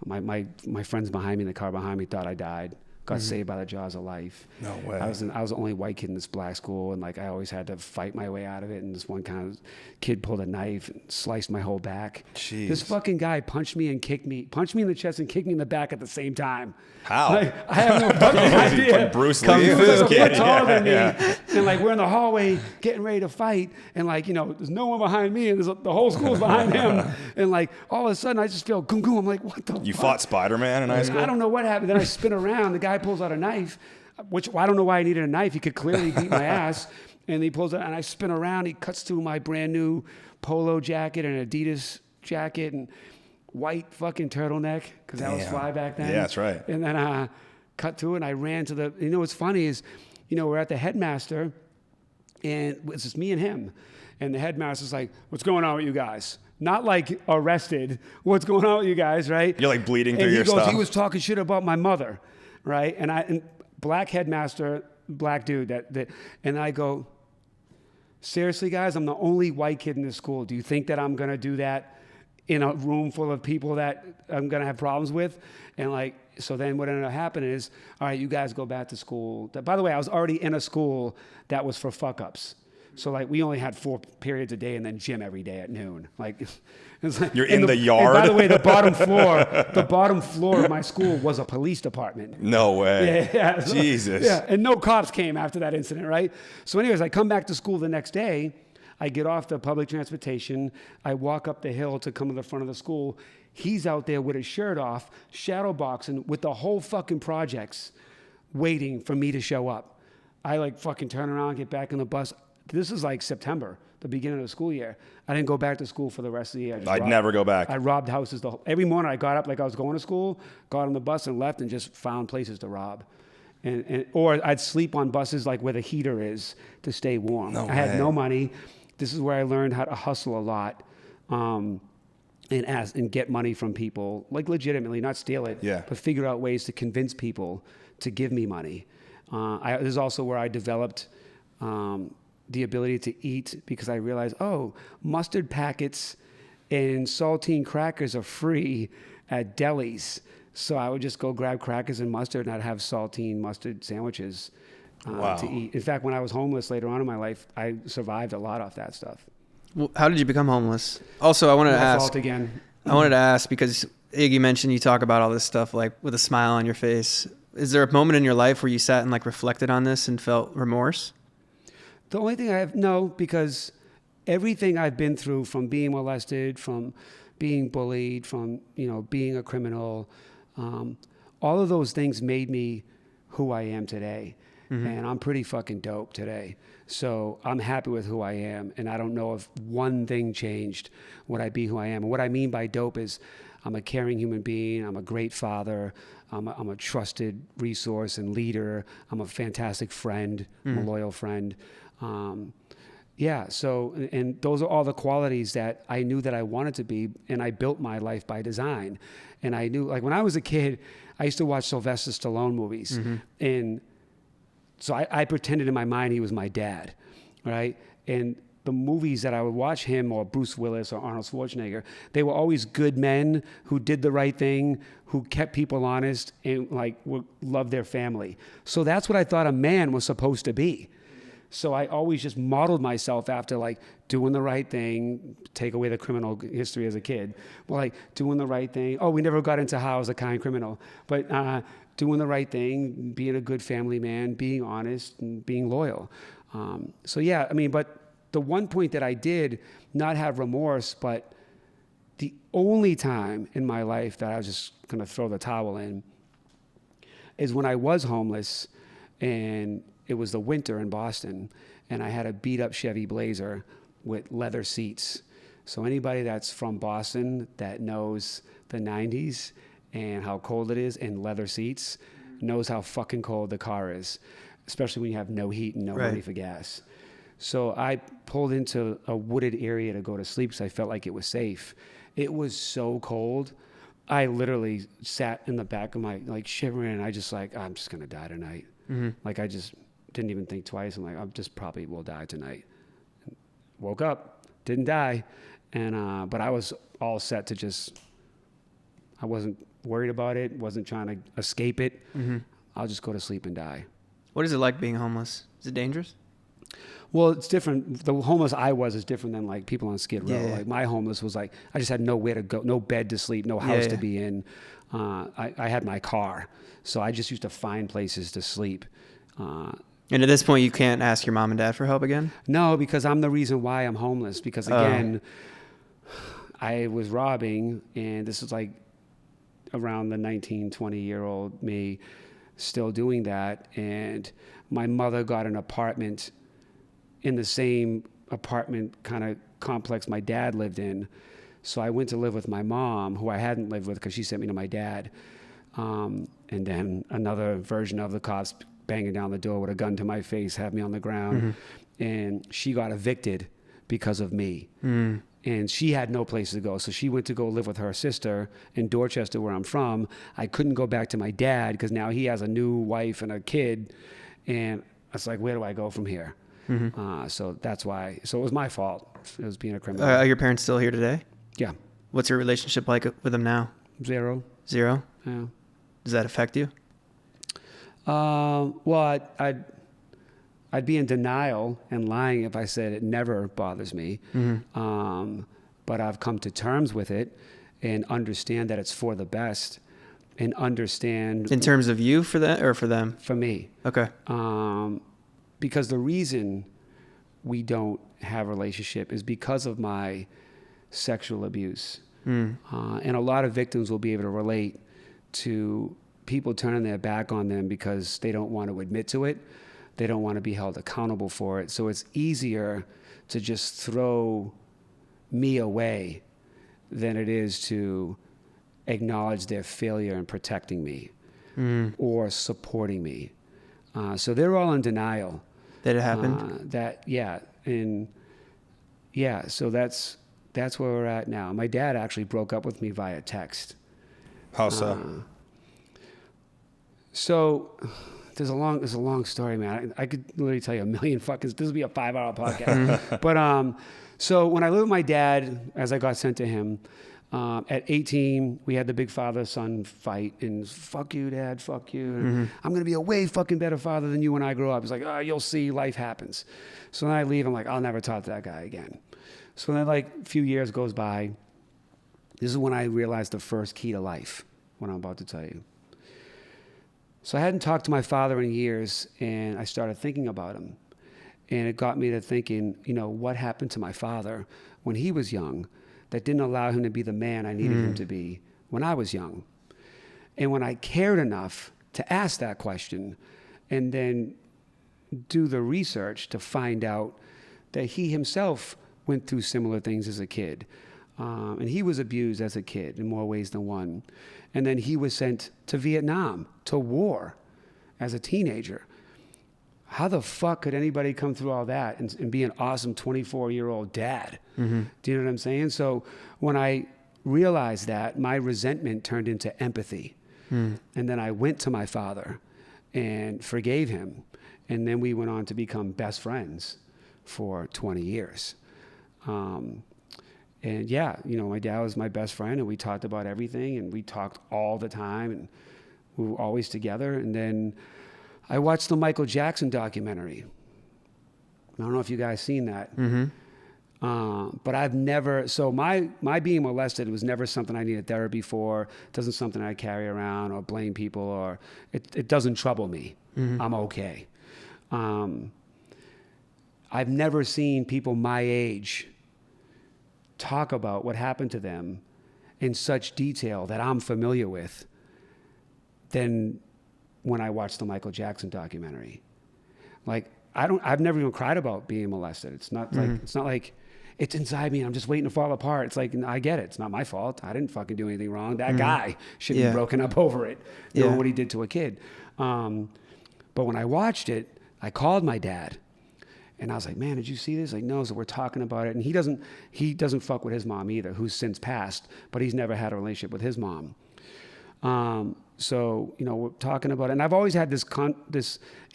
My friends behind me in the car behind me thought I died. Got saved by the jaws of life. No way. I was the only white kid in this black school, and I always had to fight my way out of it. And this one kind of kid pulled a knife and sliced my whole back. Jeez. This fucking guy punched me in the chest and kicked me in the back at the same time. How? I have no fucking idea. Bruce Lee. He was a foot taller than me, and we're in the hallway getting ready to fight, and there's no one behind me, and the whole school's behind him, and all of a sudden I just feel goom goom. I'm like, what the? You fought Spider-Man in high school? I don't know what happened. Then I spin around. The guy pulls out a knife, which I don't know why I needed a knife. He could clearly beat my ass. And he pulls it, and I spin around. He cuts through my brand new polo jacket and Adidas jacket and white fucking turtleneck, because that was fly back then. Yeah, that's right. And then I cut through, and I ran to the. What's funny is, we're at the headmaster, and it's just me and him. And the headmaster's like, "What's going on with you guys?" Not like arrested. What's going on with you guys, right? You're bleeding through your stuff. He was talking shit about my mother. Right, and black headmaster, black dude, and I go, seriously, guys, I'm the only white kid in this school. Do you think that I'm gonna do that in a room full of people that I'm gonna have problems with? And so then what ended up happening is, all right, you guys go back to school. By the way, I was already in a school that was for fuck ups. So we only had 4 periods a day and then gym every day at noon. It's you're in the yard. And by the way, the bottom floor of my school was a police department. No way. Yeah. Jesus. Yeah, and no cops came after that incident, right? So anyways, I come back to school the next day. I get off the public transportation. I walk up the hill to come to the front of the school. He's out there with his shirt off, shadow boxing with the whole fucking projects waiting for me to show up. I like fucking turn around, get back in the bus. This is like September, the beginning of the school year. I didn't go back to school for the rest of the year. I'd never go back. I robbed houses. Every morning I got up like I was going to school, got on the bus and left and just found places to rob. Or I'd sleep on buses like where the heater is to stay warm. I had no money. This is where I learned how to hustle a lot. And get money from people, like legitimately, not steal it, but figure out ways to convince people to give me money. This is also where I developed the ability to eat, because I realized, mustard packets and saltine crackers are free at delis. So I would just go grab crackers and mustard, and I'd have saltine mustard sandwiches to eat. In fact, when I was homeless later on in my life, I survived a lot off that stuff. Well, how did you become homeless? Also, I wanted to ask. Fault again. I wanted to ask, because Iggy mentioned you talk about all this stuff like with a smile on your face. Is there a moment in your life where you sat and like reflected on this and felt remorse? The only thing I have, no, because everything I've been through, from being molested, from being bullied, from being a criminal, all of those things made me who I am today. And I'm pretty fucking dope today. So I'm happy with who I am. And I don't know if one thing changed, would I be who I am? And what I mean by dope is I'm a caring human being. I'm a great father. I'm a trusted resource and leader. I'm a fantastic friend. I'm a loyal friend. So those are all the qualities that I knew that I wanted to be. And I built my life by design. And I knew, like when I was a kid, I used to watch Sylvester Stallone movies. And so I pretended in my mind he was my dad, right? And the movies that I would watch him, or Bruce Willis or Arnold Schwarzenegger, they were always good men who did the right thing, who kept people honest and loved their family. So that's what I thought a man was supposed to be. So I always just modeled myself after doing the right thing, take away the criminal history as a kid. Well, doing the right thing. Oh, we never got into how I was a kind criminal, but doing the right thing, being a good family man, being honest and being loyal. But the one point that I did not have remorse, but the only time in my life that I was just going to throw the towel in is when I was homeless, and it was the winter in Boston, and I had a beat up Chevy Blazer with leather seats. So anybody that's from Boston that knows the 90s and how cold it is in leather seats knows how fucking cold the car is, especially when you have no heat and no money for gas. So I pulled into a wooded area to go to sleep because I felt like it was safe. It was so cold. I literally sat in the back of my, shivering, and I just I'm just going to die tonight. I just didn't even think twice. I'm I just probably will die tonight. Woke up, didn't die. And, but I was all set to I wasn't worried about it, wasn't trying to escape it. I'll just go to sleep and die. What is it like being homeless? Is it dangerous? Well, it's different. The homeless I was is different than people on Skid Row. Yeah. My homeless was I just had nowhere to go, no bed to sleep, no house to be in. I had my car, so I just used to find places to sleep. And at this point, you can't ask your mom and dad for help again? No, because I'm the reason why I'm homeless. Because again, I was robbing, and this is around the 19, 20-year-old me still doing that. And my mother got an apartment in the same apartment kind of complex my dad lived in. So I went to live with my mom, who I hadn't lived with because she sent me to my dad. And then another version of the cops banging down the door with a gun to my face, had me on the ground. And she got evicted because of me. And she had no place to go. So she went to go live with her sister in Dorchester, where I'm from. I couldn't go back to my dad because now he has a new wife and a kid. And I was where do I go from here? So that's why. So it was my fault. It was being a criminal. Are your parents still here today? Yeah. What's your relationship like with them now? Zero. Zero? Yeah. Does that affect you? Well, I'd be in denial and lying if I said it never bothers me. But I've come to terms with it and understand that it's for the best, and understand. In terms of you for that or for them? For me. Okay. Because the reason we don't have a relationship is because of my sexual abuse. And a lot of victims will be able to relate to people turning their back on them because they don't want to admit to it. They don't want to be held accountable for it. So it's easier to just throw me away than it is to acknowledge their failure in protecting me or supporting me. So they're all in denial. That it happened? So that's where we're at now. My dad actually broke up with me via text. How so? So there's a long story, man. I could literally tell you a million fucking. This would be a 5-hour podcast. But so when I lived with my dad, as I got sent to him, at 18, we had the big father-son fight, and fuck you, Dad, fuck you. I'm gonna be a way fucking better father than you when I grow up. He's like, oh, you'll see, life happens. So then I leave. I'm like, I'll never talk to that guy again. So then, like, a few years goes by. This is when I realized the first key to life, what I'm about to tell you. So I hadn't talked to my father in years, and I started thinking about him. And it got me to thinking, what happened to my father when he was young that didn't allow him to be the man I needed him to be when I was young? And when I cared enough to ask that question and then do the research to find out that he himself went through similar things as a kid. And he was abused as a kid in more ways than one. And then he was sent to Vietnam, to war, as a teenager. How the fuck could anybody come through all that and be an awesome 24-year-old dad? Do you know what I'm saying? So when I realized that, my resentment turned into empathy. And then I went to my father and forgave him. And then we went on to become best friends for 20 years. And my dad was my best friend, and we talked about everything, and we talked all the time, and we were always together. And then I watched the Michael Jackson documentary. I don't know if you guys seen that. But I've never, so my being molested was never something I needed therapy for. It doesn't something I carry around or blame people, or it doesn't trouble me. I'm okay. I've never seen people my age talk about what happened to them in such detail that I'm familiar with than when I watched the Michael Jackson documentary. Like, I've never even cried about being molested. It's not like it's inside me and I'm just waiting to fall apart. It's like, I get it. It's not my fault. I didn't fucking do anything wrong. That guy should be broken up over it, knowing what he did to a kid. But when I watched it, I called my dad. And I was like, man, did you see this? Like, no. So we're talking about it. And he doesn't fuck with his mom either, who's since passed, but he's never had a relationship with his mom. So, we're talking about it. And I've always had this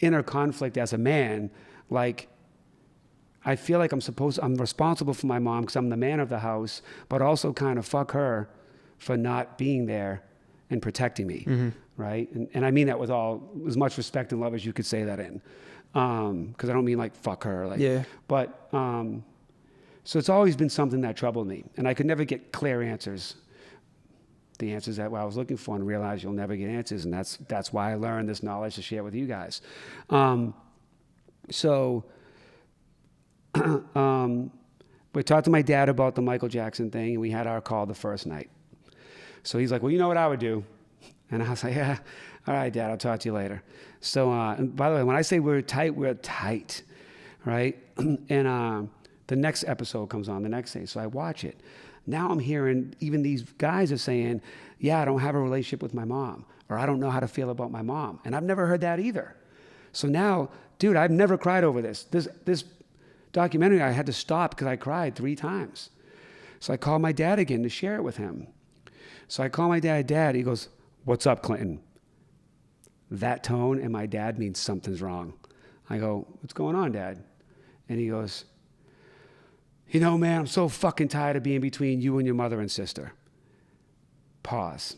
inner conflict as a man. Like, I feel like I'm responsible for my mom because I'm the man of the house, but also kind of fuck her for not being there and protecting me. Right. And I mean that with as much respect and love as you could say that in. Because I don't mean like fuck her, but so it's always been something that troubled me, and I could never get clear answers, the answers that I was looking for, and realized you'll never get answers, and that's why I learned this knowledge to share with you guys. So we talked to my dad about the Michael Jackson thing, and we had our call the first night. So he's like, well, you know what I would do? And I was like, yeah, all right, Dad, I'll talk to you later. So, and by the way, when I say we're tight, right? And the next episode comes on the next day, so I watch it. Now I'm hearing even these guys are saying, yeah, I don't have a relationship with my mom, or I don't know how to feel about my mom. And I've never heard that either. So now, dude, I've never cried over this. This documentary, I had to stop because I cried 3 times. So I called my dad again to share it with him. So I call my dad, he goes, what's up, Clinton? That tone and my dad means something's wrong. I go, what's going on, Dad? And he goes, man, I'm so fucking tired of being between you and your mother and sister. Pause.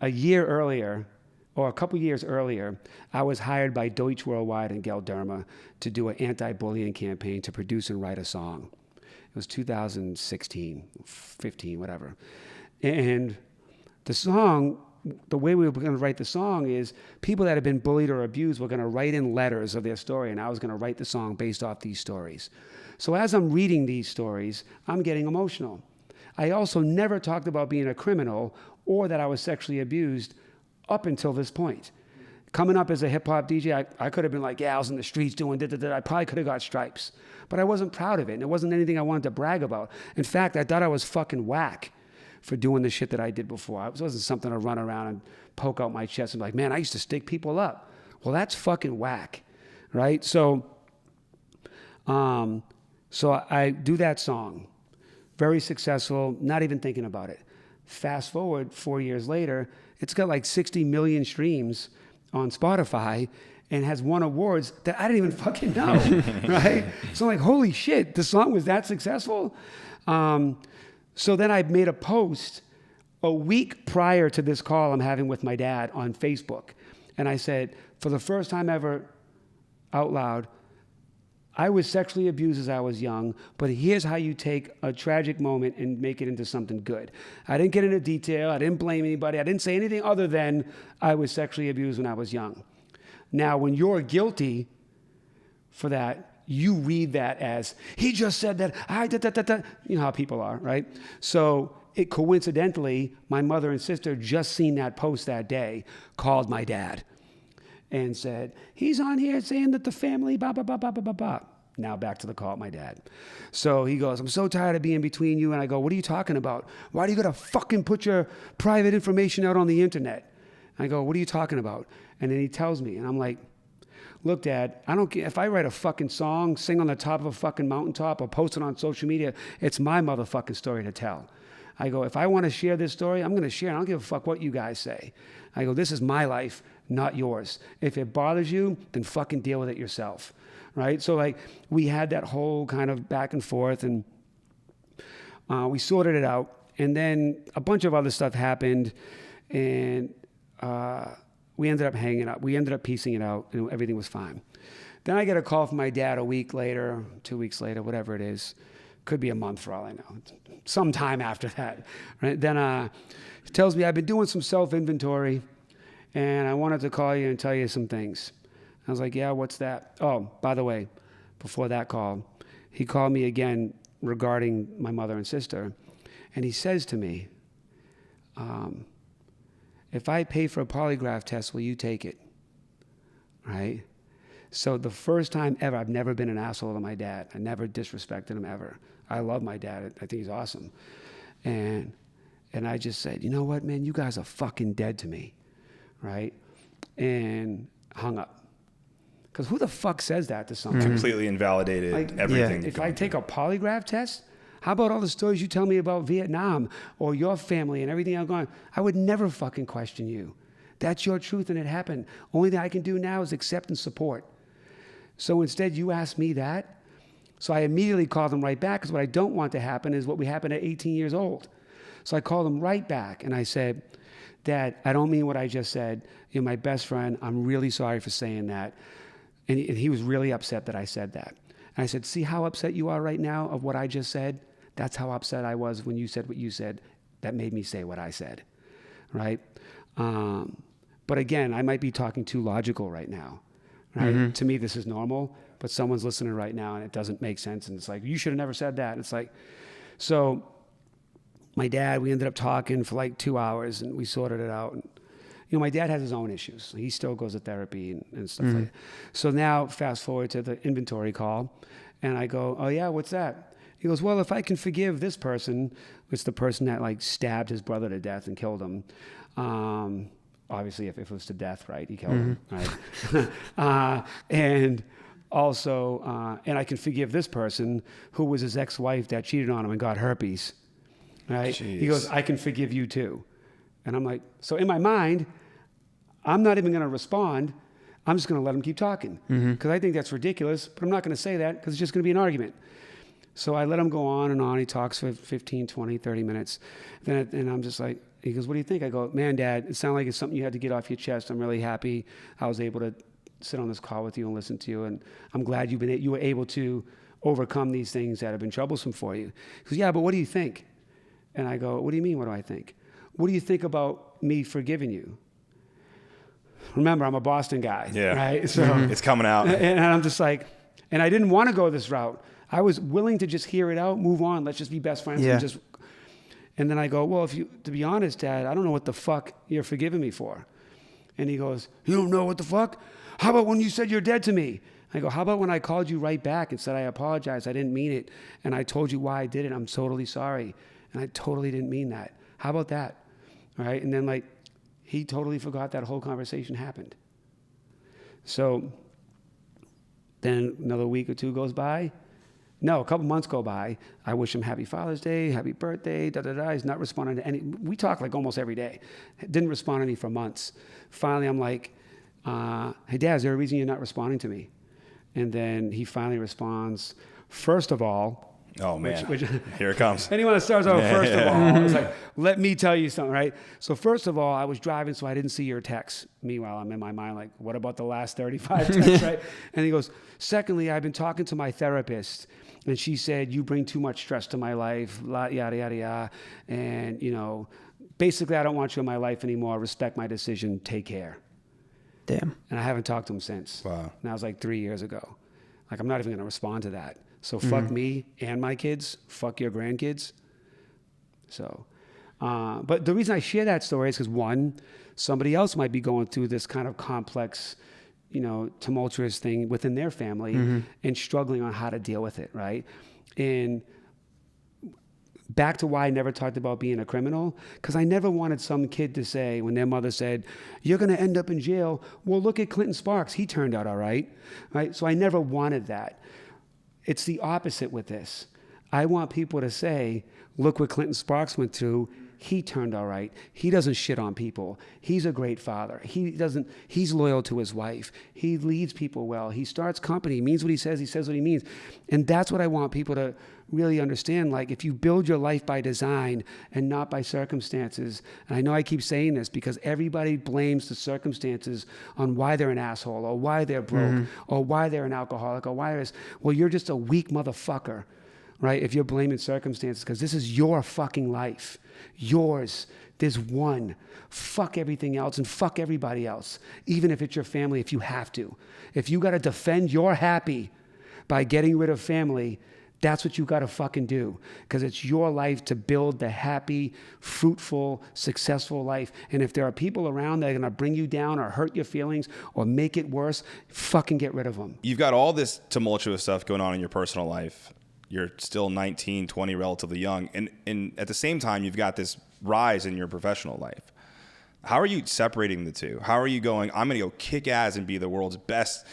A year earlier, or a couple years earlier, I was hired by Deutsche Worldwide and Dohner to do an anti-bullying campaign to produce and write a song. It was 2016, 15, whatever. And the song the way we were going to write the song is people that have been bullied or abused were going to write in letters of their story, and I was going to write the song based off these stories. So as I'm reading these stories, I'm getting emotional. I also never talked about being a criminal or that I was sexually abused up until this point. Coming up as a hip-hop DJ, I could have been like, yeah, I was in the streets doing da-da-da. I probably could have got stripes. But I wasn't proud of it, and it wasn't anything I wanted to brag about. In fact, I thought I was fucking whack for doing the shit that I did before. It wasn't something to run around and poke out my chest and be like, man, I used to stick people up. Well, that's fucking whack, right? So I do that song. Very successful, not even thinking about it. Fast forward 4 years later, it's got like 60 million streams on Spotify and has won awards that I didn't even fucking know, right? So I'm like, holy shit, the song was that successful? So then I made a post a week prior to this call I'm having with my dad on Facebook. And I said, for the first time ever out loud, I was sexually abused as I was young, but here's how you take a tragic moment and make it into something good. I didn't get into detail. I didn't blame anybody. I didn't say anything other than I was sexually abused when I was young. Now, when you're guilty for that, you read that as, he just said that, you know how people are, right? So it coincidentally, my mother and sister just seen that post that day, called my dad and said, he's on here saying that the family, blah, blah, blah, blah, blah, blah, blah. Now back to the call, my dad. So he goes, I'm so tired of being between you. And I go, what are you talking about? Why do you got to fucking put your private information out on the internet? I go, what are you talking about? And then he tells me, and I'm like, look, Dad, I don't care if I write a fucking song, sing on the top of a fucking mountaintop or post it on social media, it's my motherfucking story to tell. I go, if I want to share this story, I'm going to share it. I don't give a fuck what you guys say. I go, this is my life, not yours. If it bothers you, then fucking deal with it yourself, right? So like we had that whole kind of back and forth, and we sorted it out. And then a bunch of other stuff happened, and we ended up hanging up. We ended up piecing it out, and everything was fine. Then I get a call from my dad a week later, 2 weeks later, whatever it is. Could be a month for all I know. Sometime after that, right? Then he tells me, I've been doing some self-inventory, and I wanted to call you and tell you some things. I was like, yeah, what's that? Oh, by the way, before that call, he called me again regarding my mother and sister, and he says to me, if I pay for a polygraph test, will you take it? Right? So the first time ever, I've never been an asshole to my dad. I never disrespected him ever. I love my dad. I think he's awesome. And I just said, you know what, man, you guys are fucking dead to me, right? And hung up. Because who the fuck says that to someone? Completely invalidated everything. Yeah. If I take a polygraph test, how about all the stories you tell me about Vietnam or your family and everything I'm going? I would never fucking question you. That's your truth and it happened. Only thing I can do now is accept and support. So instead, you asked me that. So I immediately called him right back, because what I don't want to happen is what we happened at 18 years old. So I called him right back, and I said, Dad, I don't mean what I just said. You're my best friend. I'm really sorry for saying that. And he was really upset that I said that. And I said, see how upset you are right now of what I just said? That's how upset I was when you said what you said. That made me say what I said, right? But again, I might be talking too logical right now. Right? Mm-hmm. To me, this is normal, but someone's listening right now and it doesn't make sense. And it's like, you should have never said that. And it's like, so my dad, we ended up talking for like 2 hours and we sorted it out. And, you know, my dad has his own issues. He still goes to therapy and stuff like that. So now fast forward to the inventory call and I go, oh yeah, what's that? He goes, well, if I can forgive this person, it's the person that like stabbed his brother to death and killed him. Obviously, if it was to death, right? He killed him, right? And also, and I can forgive this person who was his ex-wife that cheated on him and got herpes, right? Jeez. He goes, I can forgive you too. And I'm like, so in my mind, I'm not even going to respond. I'm just going to let him keep talking because I think that's ridiculous, but I'm not going to say that because it's just going to be an argument. So I let him go on and on. He talks for 15, 20, 30 minutes. And I'm just like, he goes, what do you think? I go, man, Dad, it sounded like it's something you had to get off your chest. I'm really happy I was able to sit on this call with you and listen to you. And I'm glad you were able to overcome these things that have been troublesome for you. He goes, yeah, but what do you think? And I go, what do you mean, what do I think? what do you think about me forgiving you? Remember, I'm a Boston guy, right? So it's coming out. And I'm just like, and I didn't want to go this route. I was willing to just hear it out, move on. Let's just be best friends. Yeah. And then I go, well, to be honest, Dad, I don't know what the fuck you're forgiving me for. And he goes, you don't know what the fuck? How about when you said you're dead to me? I go, how about when I called you right back and said I apologize, I didn't mean it, and I told you why I did it, I'm totally sorry, and I totally didn't mean that. How about that? All right, and then like, he totally forgot that whole conversation happened. So then another week or two goes by. No, a couple months go by. I wish him happy Father's Day, happy birthday, da-da-da. He's not responding to any. We talk like almost every day. Didn't respond to me for months. Finally, I'm like, hey, Dad, is there a reason you're not responding to me? And then he finally responds, first of all. Oh, man. Here it comes. Anyone that starts out, first of all, I was like, let me tell you something, right? So first of all, I was driving, so I didn't see your text. Meanwhile, I'm in my mind like, what about the last 35 texts, right? And he goes, secondly, I've been talking to my therapist, and she said, you bring too much stress to my life, yada, yada, yada. And, you know, basically, I don't want you in my life anymore. Respect my decision. Take care. Damn. And I haven't talked to him since. Wow. And that was like 3 years ago. Like, I'm not even going to respond to that. So fuck me and my kids. Fuck your grandkids. So, but the reason I share that story is because, one, somebody else might be going through this kind of complex, you know, tumultuous thing within their family and struggling on how to deal with it, right? And back to why I never talked about being a criminal, because I never wanted some kid to say, when their mother said, you're going to end up in jail, well, look at Clinton Sparks. He turned out all right, right? So I never wanted that. It's the opposite with this. I want people to say, look what Clinton Sparks went through. He turned all right. He doesn't shit on people. He's a great father. He's loyal to his wife. He leads people well. He starts company. He means what he says what he means. And that's what I want people to really understand. Like, if you build your life by design and not by circumstances, and I know I keep saying this because everybody blames the circumstances on why they're an asshole or why they're broke or why they're an alcoholic or why there's, well, you're just a weak motherfucker, right? If you're blaming circumstances, because this is your fucking life. Yours. There's one. Fuck everything else and fuck everybody else. Even if it's your family, if you have to. If you got to defend your happy by getting rid of family, that's what you got to fucking do. Because it's your life to build the happy, fruitful, successful life. And if there are people around that are going to bring you down or hurt your feelings or make it worse, fucking get rid of them. You've got all this tumultuous stuff going on in your personal life. You're still 19, 20, relatively young. And at the same time, you've got this rise in your professional life. How are you separating the two? How are you going, I'm going to go kick ass and be the world's best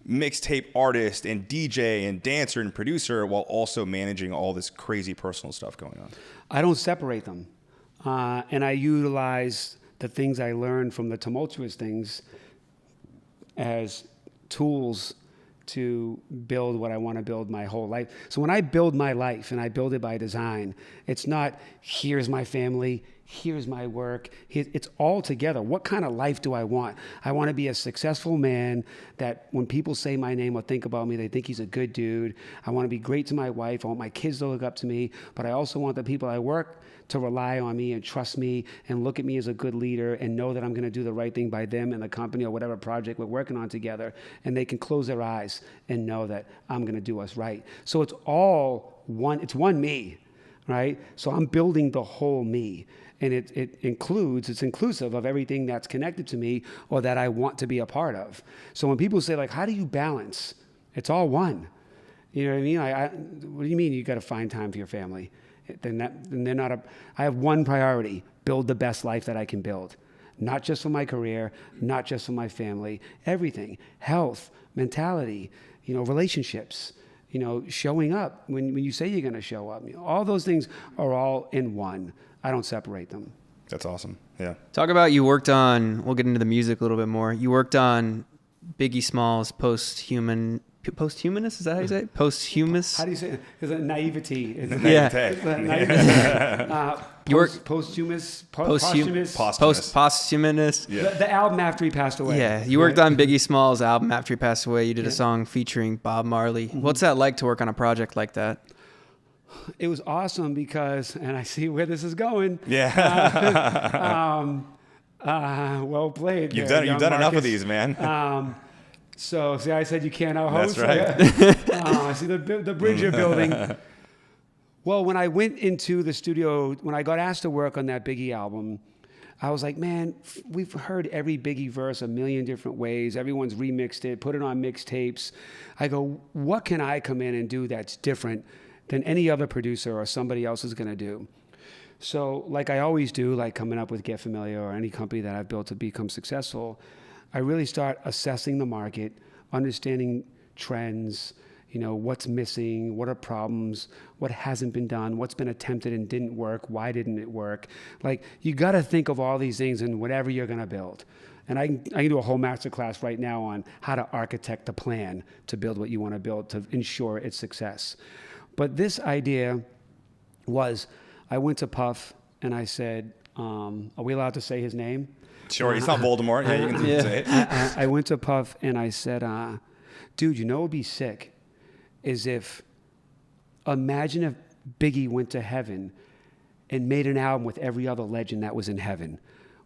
mixtape artist and DJ and dancer and producer while also managing all this crazy personal stuff going on? I don't separate them. And I utilize the things I learned from the tumultuous things as tools to build what I want to build my whole life. So when I build my life and I build it by design, it's not, here's my family, here's my work. It's all together. What kind of life do I want? I want to be a successful man that when people say my name or think about me, they think he's a good dude. I want to be great to my wife. I want my kids to look up to me, but I also want the people I work to rely on me and trust me and look at me as a good leader and know that I'm going to do the right thing by them and the company or whatever project we're working on together. And they can close their eyes and know that I'm going to do us right. So it's all one, it's one me, right? So I'm building the whole me. And it's inclusive of everything that's connected to me or that I want to be a part of. So when people say, like, how do you balance? It's all one. You know what I mean? What do you mean you got to find time for your family? Then they're not I have one priority: build the best life that I can build. Not just for my career, not just for my family, everything. Health, mentality, relationships, showing up when you say you're going to show up. All those things are all in one. I don't separate them. That's awesome. Yeah. Talk about, you worked on, we'll get into the music a little bit more. You worked on Biggie Smalls' posthumous, is that how you say it? Posthumous? How do you say it? Is it naivety? Is it Yeah. You worked posthumous. Posthumous. Yeah. The album after he passed away. Yeah. You worked on Biggie Smalls' album after he passed away. You did a song featuring Bob Marley. What's that like to work on a project like that? It was awesome because, and I see where this is going. Yeah. Well played. You've there, done young enough of Marcus. these, man. So, see, I said you can't out-host. That's right. I see the bridge you're building. Well, when I went into the studio, when I got asked to work on that Biggie album, I was like, man, we've heard every Biggie verse a million different ways. Everyone's remixed it, put it on mixtapes. I go, what can I come in and do that's different than any other producer or somebody else is going to do? So like I always do, like coming up with Get Familiar or any company that I've built to become successful, I really start assessing the market, understanding trends, what's missing, what are problems, what hasn't been done, what's been attempted and didn't work, why didn't it work? Like, you got to think of all these things in whatever you're going to build. And I can do a whole masterclass right now on how to architect a plan to build what you want to build to ensure its success. But this idea was, I went to Puff and I said, are we allowed to say his name? Sure, he's not Voldemort. Yeah, you can say it. I went to Puff and I said, dude, what would be sick is imagine if Biggie went to heaven and made an album with every other legend that was in heaven.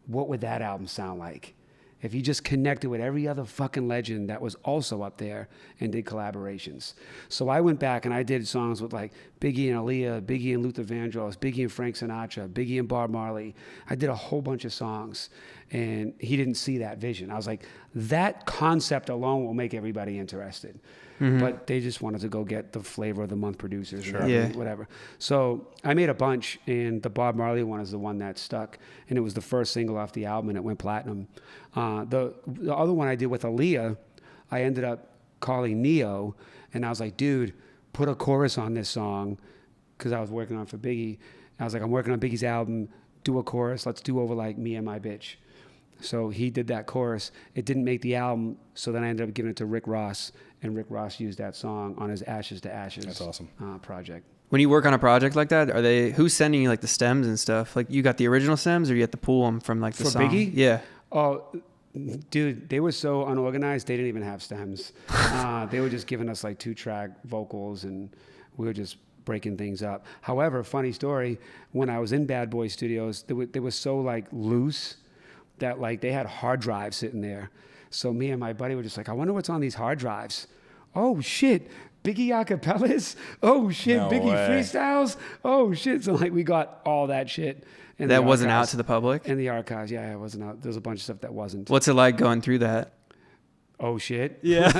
What would that album sound like? If he just connected with every other fucking legend that was also up there and did collaborations. So I went back and I did songs with like Biggie and Aaliyah, Biggie and Luther Vandross, Biggie and Frank Sinatra, Biggie and Bob Marley. I did a whole bunch of songs and he didn't see that vision. I was like, that concept alone will make everybody interested. Mm-hmm. But they just wanted to go get the flavor of the month producers, sure. And whatever. So I made a bunch, and the Bob Marley one is the one that stuck, and it was the first single off the album, and it went platinum. The other one I did with Aaliyah, I ended up calling Neo, and I was like, dude, put a chorus on this song, because I was working on it for Biggie. I was like, I'm working on Biggie's album, do a chorus, let's do over like Me and My Bitch. So he did that chorus. It didn't make the album, so then I ended up giving it to Rick Ross, and Rick Ross used that song on his Ashes to Ashes That's awesome. Project. When you work on a project like that, who's sending you like the stems and stuff? Like you got the original stems, or you have to pull them from like the For song? Biggie? Yeah. Oh, dude, they were so unorganized, they didn't even have stems. They were just giving us like 2-track vocals, and we were just breaking things up. However, funny story, when I was in Bad Boy Studios, they were so like loose that like they had hard drives sitting there. So me and my buddy were just like, I wonder what's on these hard drives. Oh shit, Biggie acapellas. Oh shit, No Biggie way. freestyles. Oh shit. So like we got all that shit. In That the wasn't out archives. to the public? In the archives, yeah, it wasn't out. There's a bunch of stuff that wasn't. What's it like going through that? Oh shit. Yeah.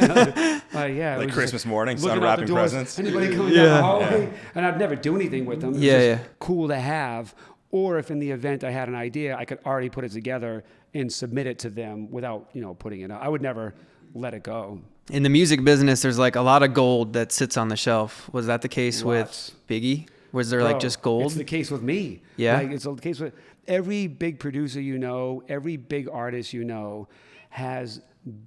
Yeah. it Like was Christmas just morning, looking out the unwrapping doors, presents. Anybody coming Yeah. down the hallway? And I'd never do anything with them. It was Yeah, just yeah. cool to have. Or if in the event I had an idea, I could already put it together and submit it to them without, putting it out. I would never let it go. In the music business, there's like a lot of gold that sits on the shelf. Was that the case Lots. with Biggie? Was there Bro, like just gold? It's the case with me. Yeah? Like, it's the case with every big producer every big artist has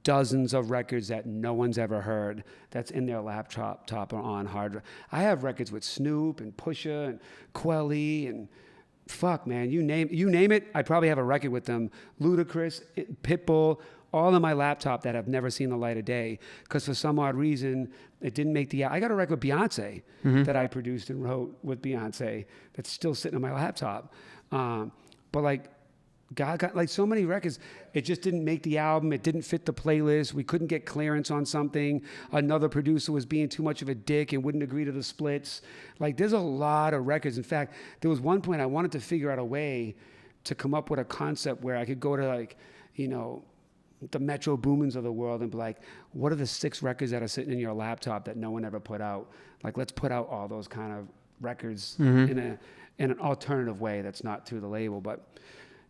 dozens of records that no one's ever heard that's in their laptop or on hard drive. I have records with Snoop and Pusha and Quelly and fuck, man, you name it, I probably have a record with them. Ludacris, Pitbull, all on my laptop that have never seen the light of day because for some odd reason it didn't make I got a record with Beyonce that I produced and wrote with Beyonce that's still sitting on my laptop. But like Gaga, like so many records, it just didn't make the album. It didn't fit the playlist. We couldn't get clearance on something. Another producer was being too much of a dick and wouldn't agree to the splits. Like there's a lot of records. In fact, there was one point I wanted to figure out a way to come up with a concept where I could go to like, the Metro Boomins of the world and be like, what are the 6 records that are sitting in your laptop that no one ever put out? Like, let's put out all those kind of records in an alternative way that's not through the label. But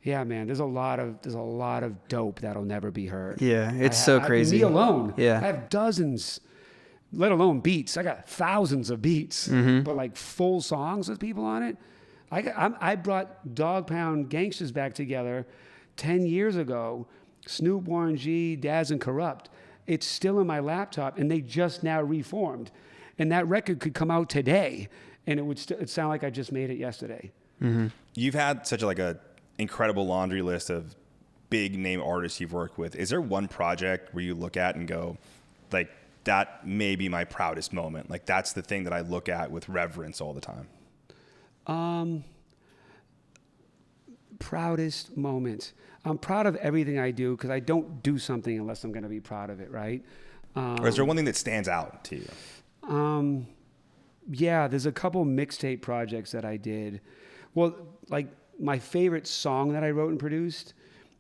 yeah, man, there's a lot of dope that'll never be heard. Yeah, it's so crazy. Me alone. Yeah. I have dozens, let alone beats. I got thousands of beats, but like full songs with people on it. I brought Dog Pound Gangsters back together 10 years ago. Snoop, Warren G, Daz, and Corrupt. It's still in my laptop, and they just now reformed. And that record could come out today, and it would it'd sound like I just made it yesterday. Mm-hmm. You've had such a incredible laundry list of big name artists you've worked with. Is there one project where you look at and go, like, that may be my proudest moment. Like that's the thing that I look at with reverence all the time. Proudest moment. I'm proud of everything I do because I don't do something unless I'm going to be proud of it, right? Or is there one thing that stands out to you? Yeah, there's a couple mixtape projects that I did. Well, like my favorite song that I wrote and produced,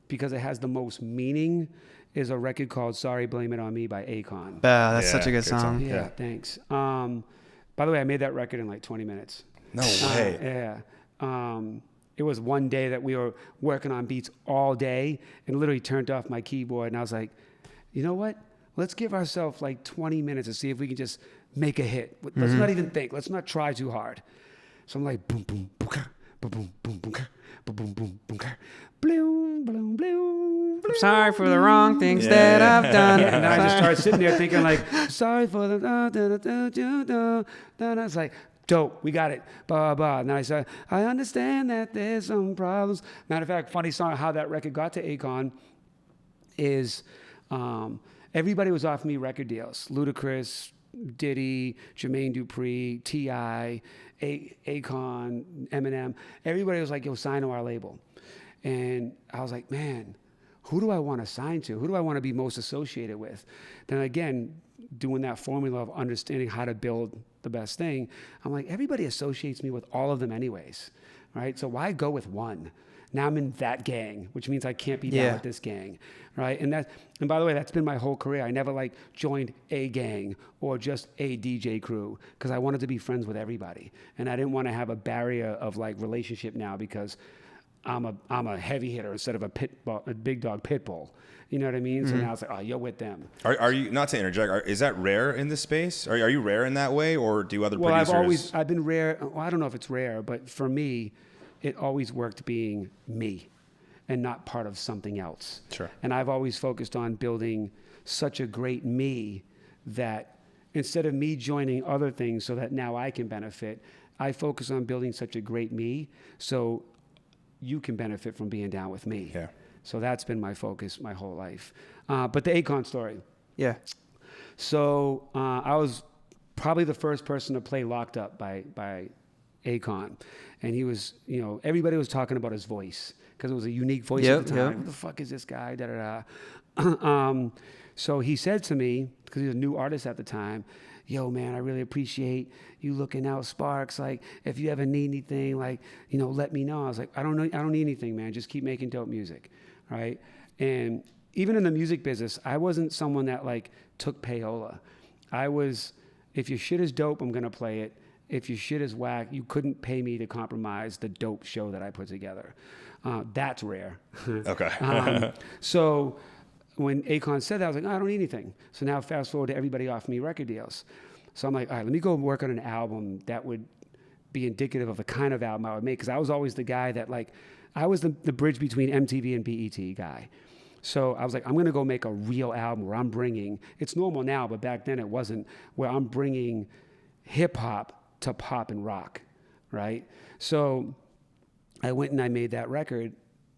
because it has the most meaning, is a record called Sorry, Blame It On Me by Akon. That's such a good song. Yeah, thanks. By the way, I made that record in like 20 minutes. No way. It was one day that we were working on beats all day and literally turned off my keyboard. And I was like, you know what? Let's give ourselves like 20 minutes to see if we can just make a hit. Let's not even think. Let's not try too hard. So I'm like, boom, boom, boom, boom, boom, boom, boom, boom, boom, boom, boom, bloom, bloom, bloom. I'm sorry for the wrong things that I've done. Yeah, and then I just started sitting there thinking like, sorry for the and I was like, dope, we got it, blah, blah, blah. And then I said, I understand that there's some problems. Matter of fact, funny song, how that record got to Akon is everybody was offering me record deals. Ludacris, Diddy, Jermaine Dupri, T.I., Akon, Eminem. Everybody was like, yo, sign to our label. And I was like, man, who do I want to sign to? Who do I want to be most associated with? Then again, doing that formula of understanding how to build the best thing, I'm like, everybody associates me with all of them anyways, right? So why go with one? Now I'm in that gang, which means I can't be down with this gang, right? And by the way, that's been my whole career. I never like joined a gang or just a DJ crew because I wanted to be friends with everybody, and I didn't want to have a barrier of like relationship now because I'm a heavy hitter instead of a big dog pit bull. You know what I mean? So now it's like, oh, you're with them. Are you, not to interject, is that rare in this space? Are you rare in that way, or do other producers? I've been rare. Well, I don't know if it's rare, but for me, it always worked being me and not part of something else. Sure. And I've always focused on building such a great me that instead of me joining other things so that now I can benefit, I focus on building such a great me so you can benefit from being down with me. Yeah. So that's been my focus my whole life. But the Akon story. Yeah. So I was probably the first person to play Locked Up by Akon. And he was, everybody was talking about his voice because it was a unique voice at the time. Who the fuck is this guy? So he said to me, because he was a new artist at the time, yo, man, I really appreciate you looking out, Sparks. Like, if you ever need anything, like, let me know. I was like, I don't need anything, man. Just keep making dope music, right? And even in the music business, I wasn't someone that, like, took payola. I was, if your shit is dope, I'm going to play it. If your shit is whack, you couldn't pay me to compromise the dope show that I put together. That's rare. Okay. So when Akon said that, I was like, I don't need anything. So now fast forward to everybody offering me record deals. So I'm like, all right, let me go work on an album that would be indicative of the kind of album I would make. Because I was always the guy that, like, I was the bridge between MTV and BET guy. So I was like, I'm going to go make a real album where I'm bringing, it's normal now, but back then it wasn't, where I'm bringing hip hop to pop and rock, right? So I went and I made that record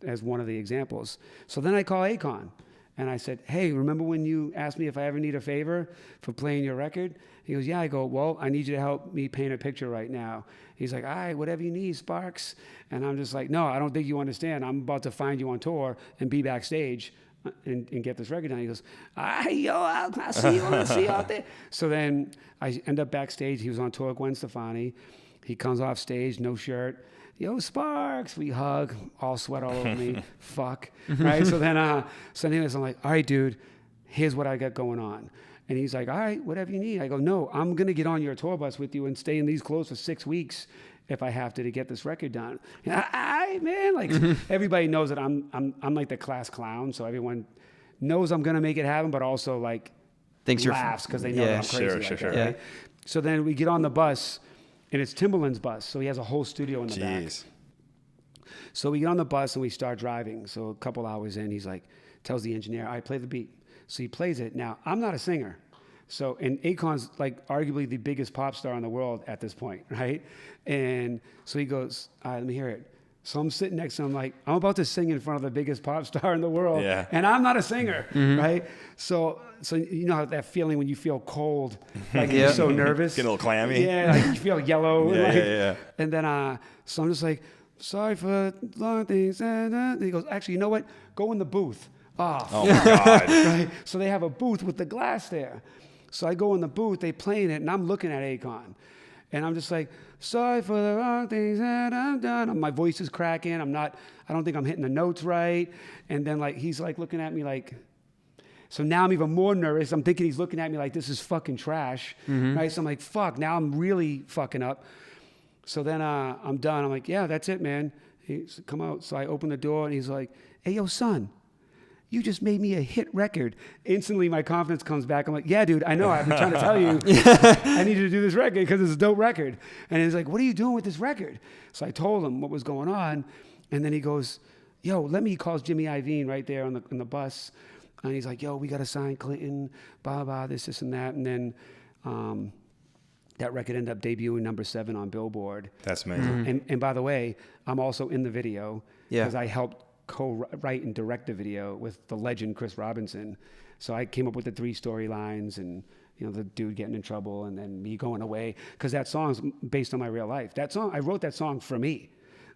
as one of the examples. So then I call Akon. And I said, hey, remember when you asked me if I ever need a favor for playing your record? He goes, yeah. I go, well, I need you to help me paint a picture right now. He's like, all right, whatever you need, Sparks. And I'm just like, no, I don't think you understand. I'm about to find you on tour and be backstage and get this record done. He goes, all right, yo, I'll see you. I'll see you out there. So then I end up backstage. He was on tour with Gwen Stefani. He comes off stage, no shirt. Yo, Sparks, we hug, all sweat all over me, fuck, right? So anyways, I'm like, all right, dude, here's what I got going on. And he's like, all right, whatever you need. I go, no, I'm going to get on your tour bus with you and stay in these clothes for 6 weeks if I have to get this record done. All right, man, like everybody knows that I'm like the class clown, so everyone knows I'm going to make it happen, but also like thinks laughs because they know that I'm crazy. Sure. Right? So then we get on the bus. And it's Timberland's bus, so he has a whole studio in the back. So we get on the bus and we start driving. So a couple hours in, he's like, tells the engineer, I play the beat. So he plays it. Now, I'm not a singer. So, and Akon's like arguably the biggest pop star in the world at this point, right? And so he goes, all right, let me hear it. So I'm sitting next to him like, I'm about to sing in front of the biggest pop star in the world. Yeah. And I'm not a singer, right? So you know how that feeling when you feel cold, like you're so nervous. Get a little clammy. Yeah, like you feel yellow. Yeah. And then, so I'm just like, sorry for long things. And he goes, actually, you know what? Go in the booth. Oh my God. Right? So they have a booth with the glass there. So I go in the booth, they playing it, and I'm looking at Akon. And I'm just like, sorry for the wrong things that I've done. My voice is cracking. I don't think I'm hitting the notes right. And then like he's like looking at me like, so now I'm even more nervous. I'm thinking he's looking at me like this is fucking trash. Right? So I'm like, fuck, now I'm really fucking up. So then I'm done. I'm like, yeah, that's it, man. He's come out. So I open the door and he's like, hey, yo, son. You just made me a hit record. Instantly, my confidence comes back. I'm like, yeah, dude, I know. I've been trying to tell you I need you to do this record because it's a dope record. And he's like, what are you doing with this record? So I told him what was going on. And then he goes, yo, he calls Jimmy Iovine right there on the bus. And he's like, yo, we got to sign Clinton, blah, blah, this and that. And then that record ended up debuting number 7 on Billboard. That's amazing. And by the way, I'm also in the video because I helped co-write and direct the video with the legend Chris Robinson. So I came up with the 3 storylines and, you know, the dude getting in trouble and then me going away because that song's based on my real life. That song, I wrote that song for me.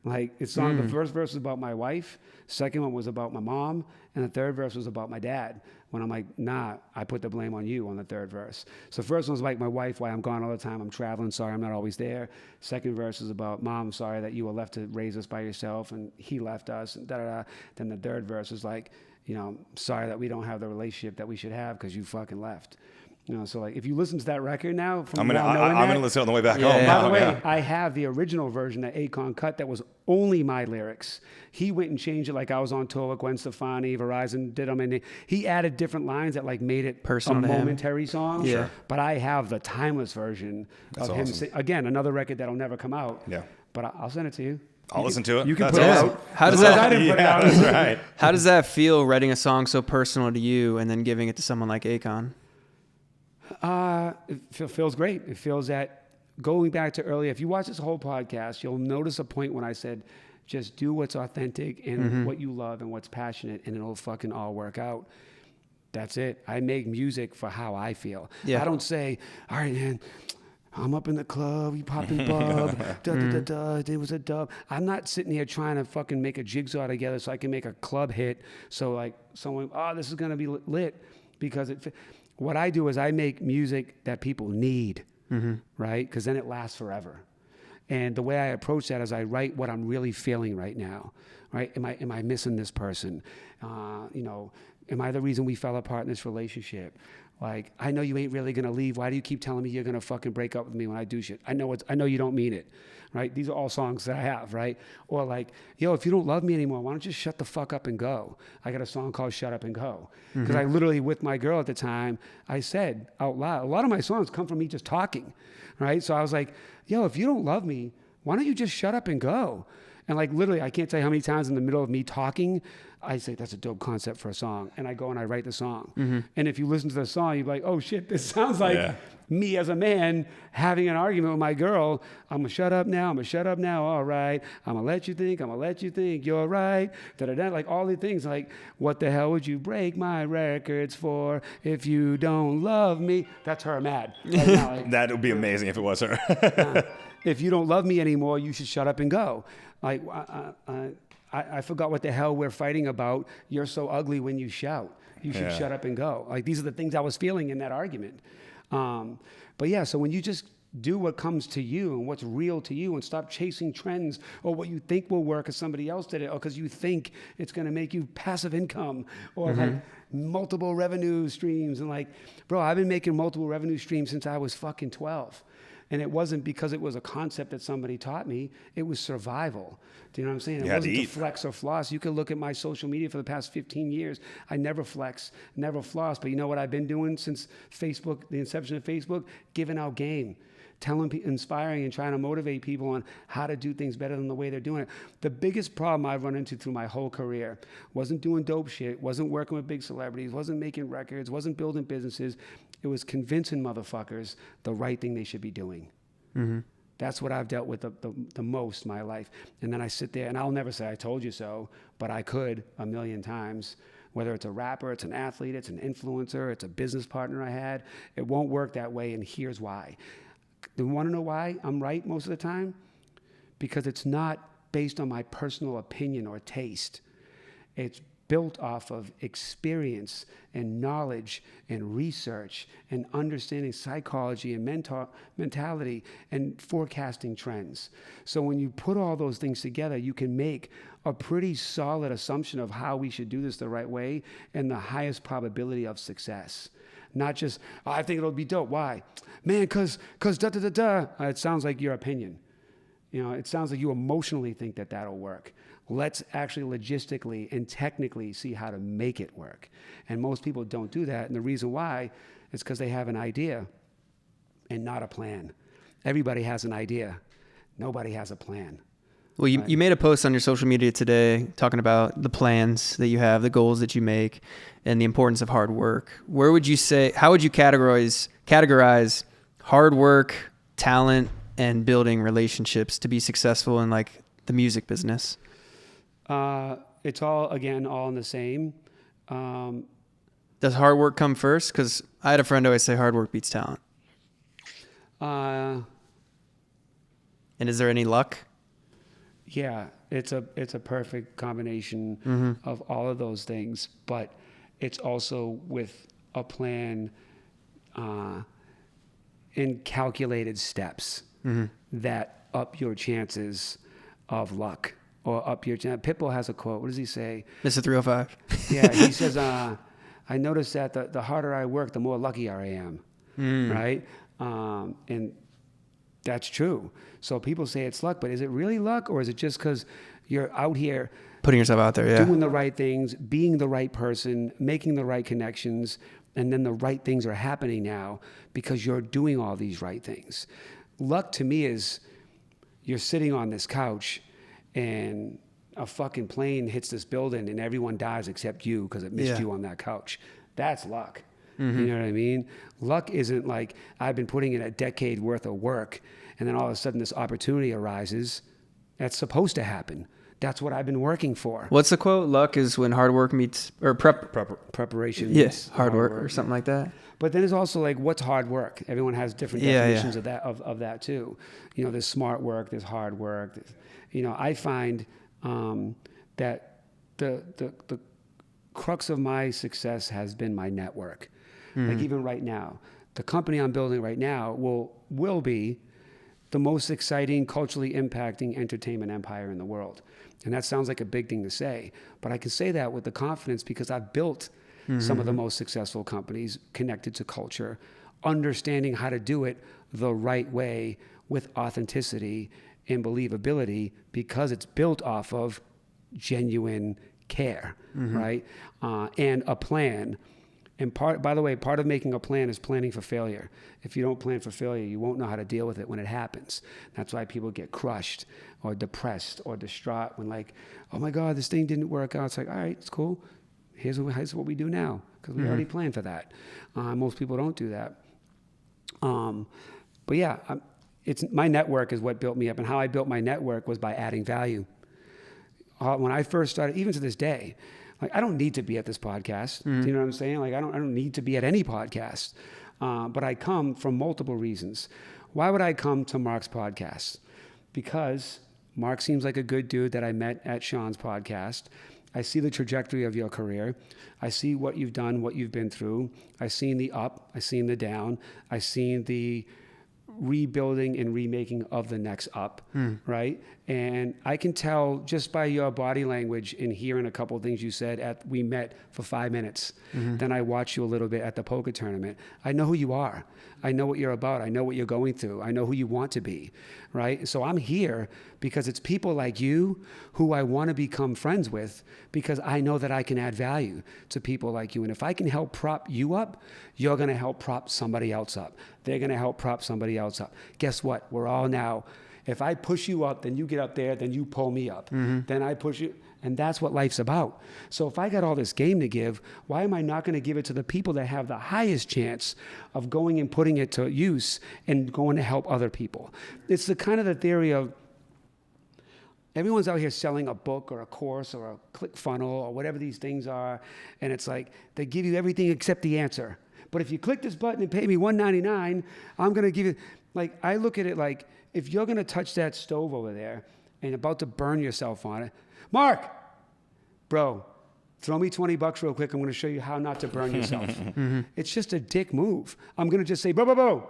Like the first verse was about my wife, second one was about my mom, and the third verse was about my dad. When I'm like, nah, I put the blame on you on the third verse. So first one was like my wife, why I'm gone all the time, I'm traveling, sorry I'm not always there. Second verse is about mom, sorry that you were left to raise us by yourself and he left us, and da-da-da. Then the third verse is like, you know, sorry that we don't have the relationship that we should have because you fucking left. You know, so like if you listen to that record now, I'm gonna listen on the way back home. By the way, I have the original version that Akon cut that was only my lyrics. He went and changed it like I was on tour with Gwen Stefani, Verizon did them, and he added different lines that like made it personal a to him. momentary song. Yeah. But I have the timeless version That's of him. awesome. Again, another record that'll never come out. Yeah. But I'll send it to you. I'll listen to it. You can That's put it awesome. out. How does Because that? I didn't put it out. That's right. How does that feel, writing a song so personal to you and then giving it to someone like Akon? It feels great. It feels that going back to earlier, if you watch this whole podcast, you'll notice a point when I said, just do what's authentic and what you love and what's passionate, and it'll fucking all work out. That's it. I make music for how I feel. Yeah. I don't say, all right, man, I'm up in the club, we popping bub, it was a dub. I'm not sitting here trying to fucking make a jigsaw together so I can make a club hit. So like someone, this is going to be lit because what I do is I make music that people need, right? Because then it lasts forever. And the way I approach that is I write what I'm really feeling right now, right? Am I missing this person? You know, am I the reason we fell apart in this relationship? Like, I know you ain't really gonna leave. Why do you keep telling me you're gonna fucking break up with me when I do shit? I know you don't mean it, right? These are all songs that I have, right? Or like, yo, if you don't love me anymore, why don't you just shut the fuck up and go? I got a song called Shut Up and Go. Because I literally, with my girl at the time, I said out loud, a lot of my songs come from me just talking, right? So I was like, yo, if you don't love me, why don't you just shut up and go? And like literally, I can't tell you how many times in the middle of me talking, I say, that's a dope concept for a song. And I go and I write the song. And if you listen to the song, you're like, oh shit, this sounds like me as a man having an argument with my girl. I'm gonna shut up now, all right. I'm gonna let you think, you're right. Da-da-da. Like all the things like, what the hell would you break my records for if you don't love me? That's her mad. Right now, like, That would be amazing if it was her. if you don't love me anymore, you should shut up and go. Like, I forgot what the hell we're fighting about. You're so ugly when you shout. You should shut up and go. Like, these are the things I was feeling in that argument. But yeah, so when you just do what comes to you and what's real to you and stop chasing trends or what you think will work because somebody else did it or because you think it's going to make you passive income or like multiple revenue streams. And like, bro, I've been making multiple revenue streams since I was fucking 12. And it wasn't because it was a concept that somebody taught me. It was survival. Do you know what I'm saying? It wasn't to flex or floss. You can look at my social media for the past 15 years. I never flex, never floss. But you know what I've been doing since Facebook, the inception of Facebook? Giving out game. Telling people, inspiring and trying to motivate people on how to do things better than the way they're doing it. The biggest problem I've run into through my whole career wasn't doing dope shit, wasn't working with big celebrities, wasn't making records, wasn't building businesses. It was convincing motherfuckers the right thing they should be doing. That's what I've dealt with the most in my life. And then I sit there, and I'll never say I told you so, but I could a million times. Whether it's a rapper, it's an athlete, it's an influencer, it's a business partner I had, it won't work that way, and here's why. You want to know why I'm right most of the time? Because it's not based on my personal opinion or taste. It's built off of experience and knowledge and research and understanding psychology and mentality and forecasting trends. So when you put all those things together, you can make a pretty solid assumption of how we should do this the right way and the highest probability of success. Not just, oh, I think it'll be dope. Why? Man, cause da-da-da-da. It sounds like your opinion. It sounds like you emotionally think that that'll work. Let's actually logistically and technically see how to make it work. And most people don't do that. And the reason why is because they have an idea and not a plan. Everybody has an idea. Nobody has a plan. Well, you made a post on your social media today talking about the plans that you have, the goals that you make, and the importance of hard work. How would you categorize hard work, talent, and building relationships to be successful in like the music business? It's all in the same. Does hard work come first? Because I had a friend always say hard work beats talent. And is there any luck? Yeah, it's a perfect combination of all of those things, but it's also with a plan in calculated steps that up your chances of luck. Or up your chance. Pitbull has a quote. What does he say? Mr. 305. Yeah, he says, I noticed that the harder I work, the more luckier I am, right? And that's true. So people say it's luck, but is it really luck, or is it just because you're out here putting yourself out there, doing the right things, being the right person, making the right connections, and then the right things are happening now because you're doing all these right things. Luck to me is you're sitting on this couch and a fucking plane hits this building and everyone dies except you because it missed you on that couch. That's luck. You know what I mean? Luck isn't like I've been putting in a decade worth of work and then all of a sudden this opportunity arises. That's supposed to happen. That's what I've been working for. What's the quote? Luck is when hard work meets, or preparation. Yes, hard work or something like that. But then there's also like, what's hard work? Everyone has different definitions of that too. There's smart work, there's hard work. I find that the crux of my success has been my network. Like even right now, the company I'm building right now will be the most exciting, culturally impacting entertainment empire in the world. And that sounds like a big thing to say, but I can say that with the confidence because I've built some of the most successful companies connected to culture, understanding how to do it the right way with authenticity and believability because it's built off of genuine care, right? And a plan. And by the way, part of making a plan is planning for failure. If you don't plan for failure, you won't know how to deal with it when it happens. That's why people get crushed or depressed or distraught when like, oh my God, this thing didn't work out. It's like, all right, it's cool. Here's what we do now because we already planned for that. Most people don't do that. But yeah, my network is what built me up, and how I built my network was by adding value. When I first started, even to this day, like I don't need to be at this podcast. Do you know what I'm saying? Like I don't need to be at any podcast. But I come from multiple reasons. Why would I come to Mark's podcast? Because Mark seems like a good dude that I met at Sean's podcast. I see the trajectory of your career. I see what you've done, what you've been through. I've seen the up, I've seen the down. I've seen the rebuilding and remaking of the next up, right? And I can tell just by your body language and hearing a couple of things you said we met for 5 minutes. Then I watched you a little bit at the poker tournament. I know who you are. I know what you're about. I know what you're going through. I know who you want to be, right? So I'm here because it's people like you who I want to become friends with because I know that I can add value to people like you. And if I can help prop you up, you're going to help prop somebody else up. They're going to help prop somebody else up. Guess what? We're all now, if I push you up, then you get up there, then you pull me up. Then I push you. And that's what life's about. So if I got all this game to give, why am I not going to give it to the people that have the highest chance of going and putting it to use and going to help other people? It's the kind of the theory of everyone's out here selling a book or a course or a ClickFunnels or whatever these things are. And it's like they give you everything except the answer. But if you click this button and pay me $1.99, I'm going to give you, like, I look at it like if you're going to touch that stove over there and about to burn yourself on it, Mark, bro, throw me $20 real quick. I'm going to show you how not to burn yourself. It's just a dick move. I'm going to just say, bro,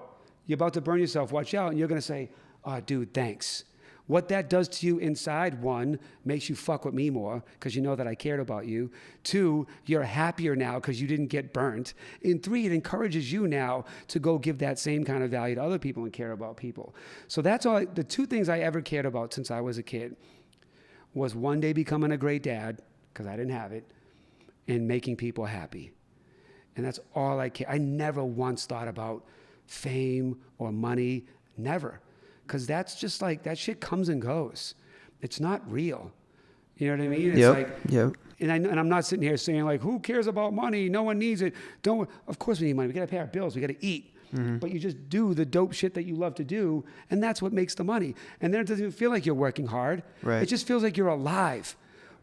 you're about to burn yourself. Watch out. And you're going to say, oh, dude, thanks. What that does to you inside, one, makes you fuck with me more because you know that I cared about you. Two, you're happier now because you didn't get burnt. And three, it encourages you now to go give that same kind of value to other people and care about people. So that's all. The two things I ever cared about since I was a kid was one day becoming a great dad, because I didn't have it, and making people happy. And that's all I care. I never once thought about fame or money, never. Because that's just like, that shit comes and goes. It's not real. You know what I mean? It's And I'm not sitting here saying like, who cares about money? No one needs it. Of course we need money. We got to pay our bills. We got to eat. But you just do the dope shit that you love to do, and that's what makes the money. And then it doesn't even feel like you're working hard. Right. It just feels like you're alive,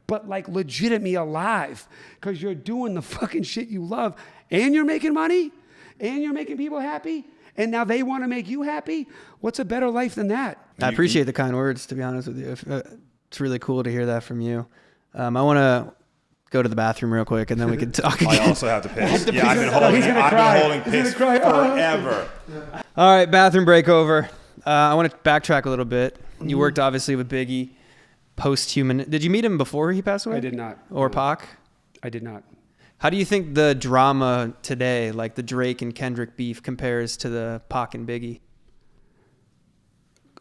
but like legitimately alive, because you're doing the fucking shit you love, and you're making money, and you're making people happy, and now they want to make you happy. What's a better life than that? I appreciate the kind words, to be honest with you. It's really cool to hear that from you. I want to go to the bathroom real quick, and then we can talk again. I also have to piss. Yeah, I've been holding piss forever. All right, bathroom break over. I want to backtrack a little bit. You worked obviously with Biggie, post-human. Did you meet him before he passed away? I did not. Or Pac? I did not. How do you think the drama today, like the Drake and Kendrick beef, compares to the Pac and Biggie?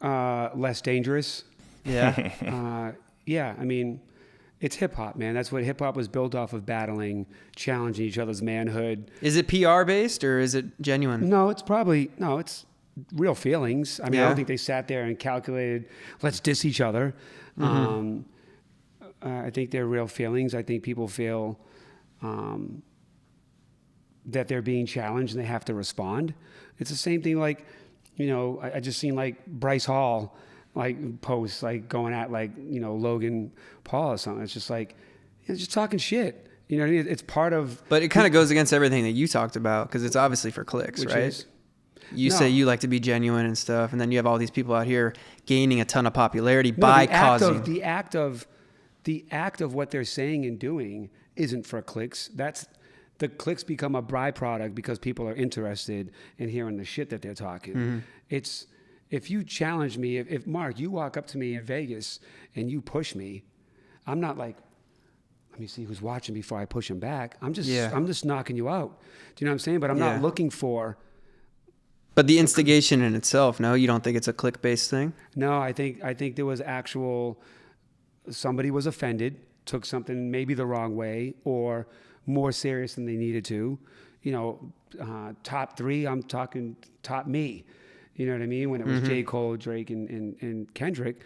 Less dangerous. Yeah. Yeah, I mean, it's hip hop, man. That's what hip hop was built off of: battling, challenging each other's manhood. Is it PR based or is it genuine? No, it's real feelings. I mean, I Yeah. don't think they sat there and calculated, let's diss each other. I think they're real feelings. I think people feel that they're being challenged and they have to respond. It's the same thing like, I just seen like Bryce Hall like posts like going at like, Logan Paul or something. It's just like, just talking shit. You know what I mean? It's part of... But it kind of goes against everything that you talked about because it's obviously for clicks, Which right? is? You No. say you like to be genuine and stuff, and then you have all these people out here gaining a ton of popularity No, by the act causing... the act of what they're saying and doing isn't for clicks. The clicks become a byproduct because people are interested in hearing the shit that they're talking. It's... If you challenge me, if Mark, you walk up to me in Vegas and you push me, I'm not like, let me see who's watching before I push him back. I'm just knocking you out. Do you know what I'm saying? But I'm not looking for... But the instigation in itself, no? You don't think it's a click-based thing? No, I think there was somebody was offended, took something maybe the wrong way or more serious than they needed to. Top three, I'm talking top me. You know what I mean? When it was J. Cole, Drake, and Kendrick.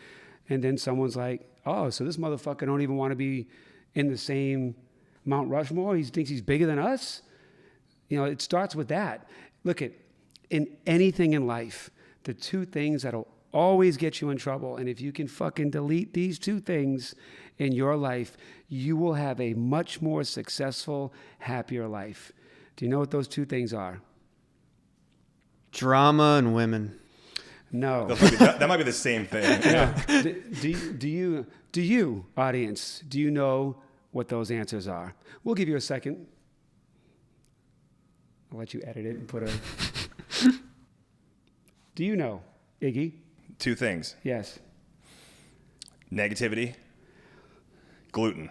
And then someone's like, oh, so this motherfucker don't even want to be in the same Mount Rushmore? He thinks he's bigger than us? It starts with that. Look, in anything in life, the two things that'll always get you in trouble, and if you can fucking delete these two things in your life, you will have a much more successful, happier life. Do you know what those two things are? Drama and women. No. That might be the same thing. No. Do you, audience, do you know what those answers are? We'll give you a second. I'll let you edit it and put a... Do you know, Iggy? Two things. Yes. Negativity, gluten.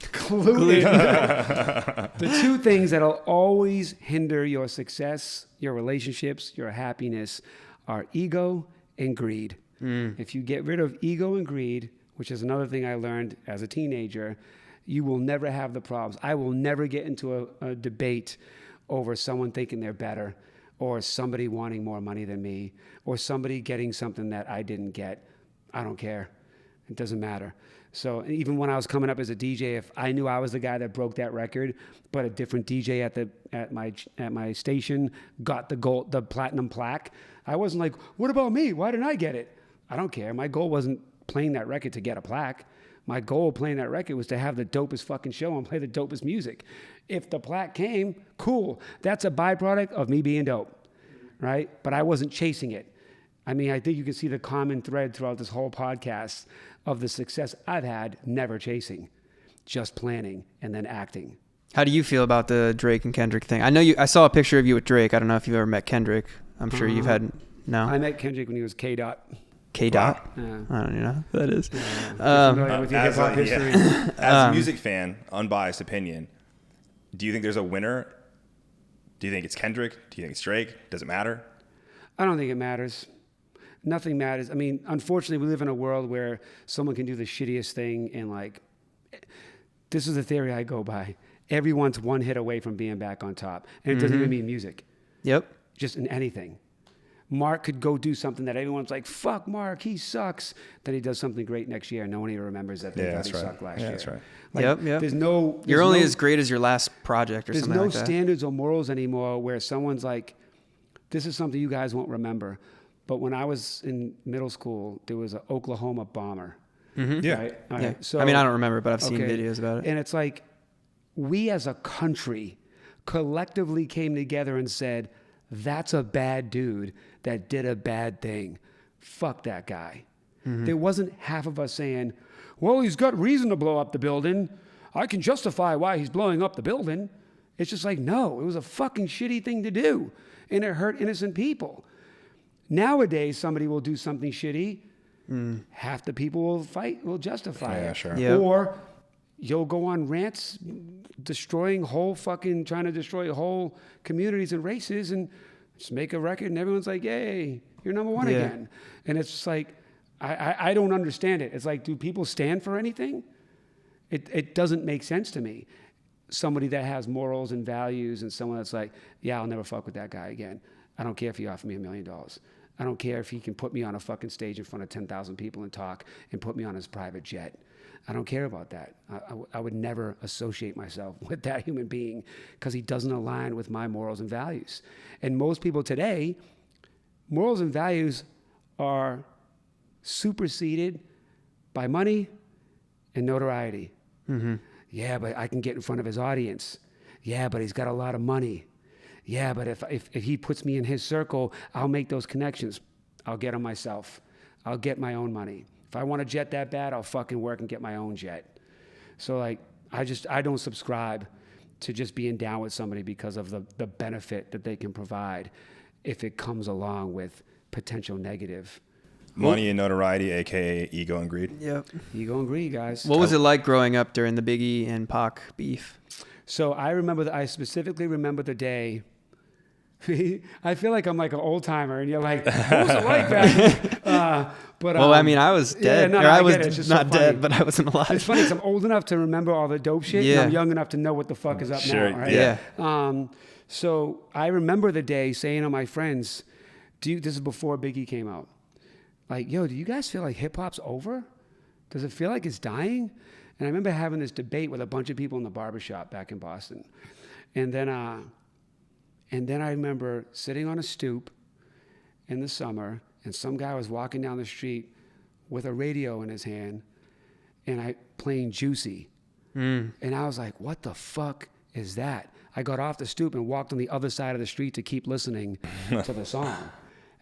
The two things that'll always hinder your success, your relationships, your happiness are ego and greed. If you get rid of ego and greed, which is another thing I learned as a teenager, you will never have the problems. I will never get into a debate over someone thinking they're better or somebody wanting more money than me or somebody getting something that I didn't get. I don't care. It doesn't matter. So even when I was coming up as a DJ, if I knew I was the guy that broke that record, but a different DJ at my station got the platinum plaque, I wasn't like, what about me? Why didn't I get it? I don't care. My goal wasn't playing that record to get a plaque. My goal of playing that record was to have the dopest fucking show and play the dopest music. If the plaque came, cool. That's a byproduct of me being dope, right? But I wasn't chasing it. I mean, I think you can see the common thread throughout this whole podcast of the success I've had, never chasing, just planning and then acting. How do you feel about the Drake and Kendrick thing? I saw a picture of you with Drake. I don't know if you've ever met Kendrick. I'm sure you've had, no? I met Kendrick when he was K-Dot. K-Dot? Yeah. I don't even know who that is. Familiar with your hip-hop history. As a music fan, unbiased opinion, do you think there's a winner? Do you think it's Kendrick? Do you think it's Drake? Does it matter? I don't think it matters. Nothing matters. I mean, unfortunately, we live in a world where someone can do the shittiest thing and like, this is the theory I go by. Everyone's one hit away from being back on top. And it doesn't even mean music. Yep. Just in anything. Mark could go do something that everyone's like, fuck Mark, he sucks. Then he does something great next year and no one even remembers that they thought he sucked last year. That's right. Like, Yep. You're only as great as your last project or something like that. There's no standards or morals anymore where someone's like, this is something you guys won't remember. But when I was in middle school, there was an Oklahoma bomber. Mm-hmm. Yeah. Right? All Yeah. right. So, I mean, I don't remember, but I've seen videos about it. And it's like, we as a country collectively came together and said, that's a bad dude that did a bad thing. Fuck that guy. Mm-hmm. There wasn't half of us saying, well, he's got reason to blow up the building. I can justify why he's blowing up the building. It's just like, no, it was a fucking shitty thing to do. And it hurt innocent people. Nowadays, somebody will do something shitty. Half the people will justify it. Yeah, sure. Yep. Or you'll go on rants trying to destroy whole communities and races and just make a record and everyone's like, yay, you're number one again. And it's just like, I don't understand it. It's like, do people stand for anything? It doesn't make sense to me. Somebody that has morals and values and someone that's like, yeah, I'll never fuck with that guy again. I don't care if he offered me $1 million. I don't care if he can put me on a fucking stage in front of 10,000 people and talk and put me on his private jet. I don't care about that. I would never associate myself with that human being because he doesn't align with my morals and values. And most people today, morals and values are superseded by money and notoriety. Mm-hmm. Yeah, but I can get in front of his audience. Yeah, but he's got a lot of money. Yeah, but if he puts me in his circle, I'll make those connections. I'll get them myself. I'll get my own money. If I want a jet that bad, I'll fucking work and get my own jet. So like, I don't subscribe to just being down with somebody because of the benefit that they can provide if it comes along with potential negative. Money and notoriety, aka ego and greed. Yep. Ego and greed, guys. What was it like growing up during the Biggie and Pac beef? So I specifically remember the day. I feel like I'm like an old timer, and you're like, what was it like back? Well, I mean, I was dead. Yeah, I was it's just not so dead, but I wasn't alive. It's funny because I'm old enough to remember all the dope shit, and I'm young enough to know what the fuck is up now, right? Yeah. So I remember the day saying to my friends, this is before Biggie came out, like, yo, do you guys feel like hip hop's over? Does it feel like it's dying? And I remember having this debate with a bunch of people in the barbershop back in Boston. And then I remember sitting on a stoop in the summer, and some guy was walking down the street with a radio in his hand, and playing Juicy. And I was like, what the fuck is that? I got off the stoop and walked on the other side of the street to keep listening to the song.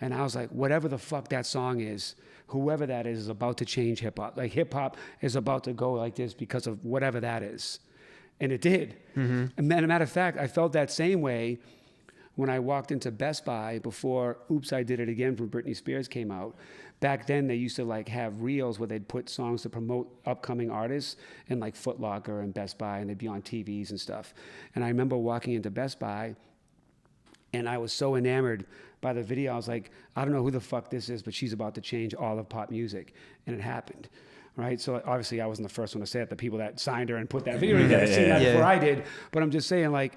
And I was like, whatever the fuck that song is, whoever that is about to change hip-hop. Like, hip-hop is about to go like this because of whatever that is. And it did. Mm-hmm. And as a matter of fact, I felt that same way when I walked into Best Buy before Oops, I Did It Again from Britney Spears came out. Back then, they used to like have reels where they'd put songs to promote upcoming artists in like Foot Locker and Best Buy, and they'd be on TVs and stuff. And I remember walking into Best Buy, and I was so enamored by the video. I was like, I don't know who the fuck this is, but she's about to change all of pop music. And it happened. Right? So obviously I wasn't the first one to say it. The people that signed her and put that video together seen that before I did. But I'm just saying, like,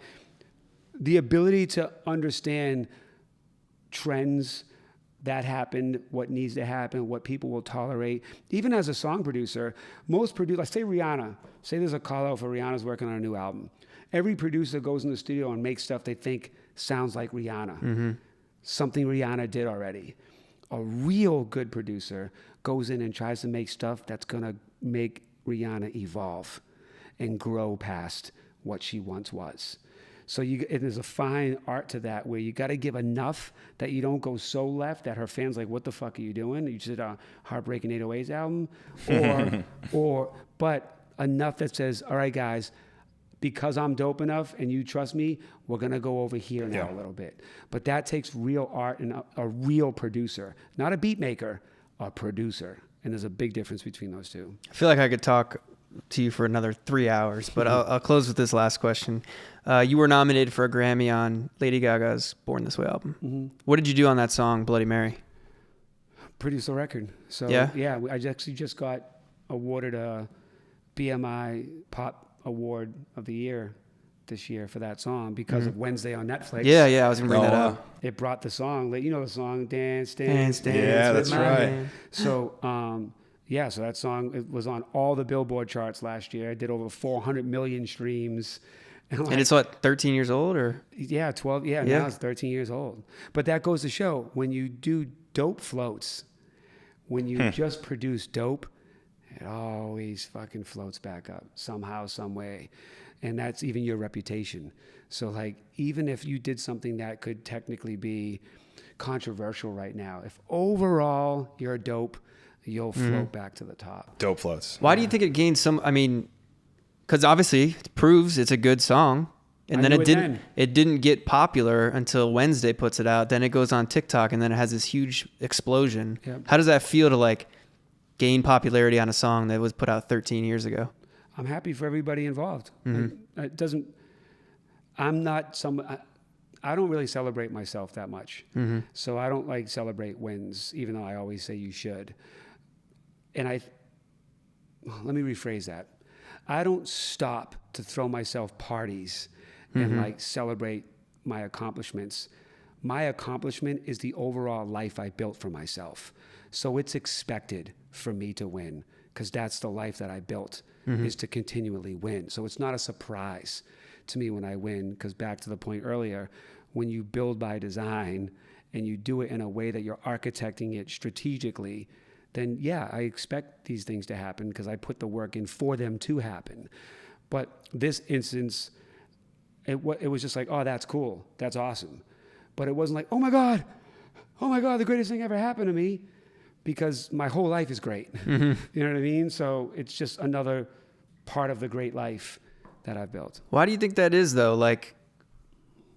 the ability to understand trends, that happened, what needs to happen, what people will tolerate. Even as a song producer, most producers, like say Rihanna, say there's a call out for Rihanna's working on a new album. Every producer goes in the studio and makes stuff they think sounds like Rihanna, something Rihanna did already. A real good producer goes in and tries to make stuff that's gonna make Rihanna evolve and grow past what she once was. So there's a fine art to that where you got to give enough that you don't go so left that her fans like, what the fuck are you doing? You just did a Heartbreaking 808s album, but enough that says, all right, guys, because I'm dope enough and you trust me, we're gonna go over here now a little bit. But that takes real art and a real producer, not a beat maker, a producer. And there's a big difference between those two. I feel like I could talk to you for another 3 hours, but I'll close with this last question. You were nominated for a Grammy on Lady Gaga's Born This Way album. What did you do on that song, Bloody Mary? Produce a record. So yeah, I actually just got awarded a BMI Pop Award of the Year this year for that song because of Wednesday on Netflix. Yeah, I was gonna bring that up. It brought the song, like, you know the song, Dance. Yeah, that's right. Man. So, so that song, it was on all the Billboard charts last year. I did over 400 million streams. And it's what, 13 years old or? Yeah, 12. Yeah, now it's 13 years old. But that goes to show when you do dope floats, when you just produce dope, it always fucking floats back up somehow, some way. And that's even your reputation. So like, even if you did something that could technically be controversial right now, if overall you're dope, you'll float back to the top. Dope floats. Why do you think it gained some, I mean, because obviously it proves it's a good song. And then it didn't get popular until Wednesday puts it out. Then it goes on TikTok and then it has this huge explosion. Yep. How does that feel to like gain popularity on a song that was put out 13 years ago? I'm happy for everybody involved. It doesn't, I don't really celebrate myself that much. So I don't like celebrate wins, even though I always say you should. And let me rephrase that. I don't stop to throw myself parties and like celebrate my accomplishments. My accomplishment is the overall life I built for myself. So it's expected for me to win because that's the life that I built, is to continually win. So it's not a surprise to me when I win, because back to the point earlier, when you build by design and you do it in a way that you're architecting it strategically, then yeah, I expect these things to happen because I put the work in for them to happen. But this instance, it was just like, oh, that's cool, that's awesome. But it wasn't like, oh my God, the greatest thing ever happened to me, because my whole life is great. You know what I mean? So it's just another part of the great life that I've built. Why do you think that is though? Like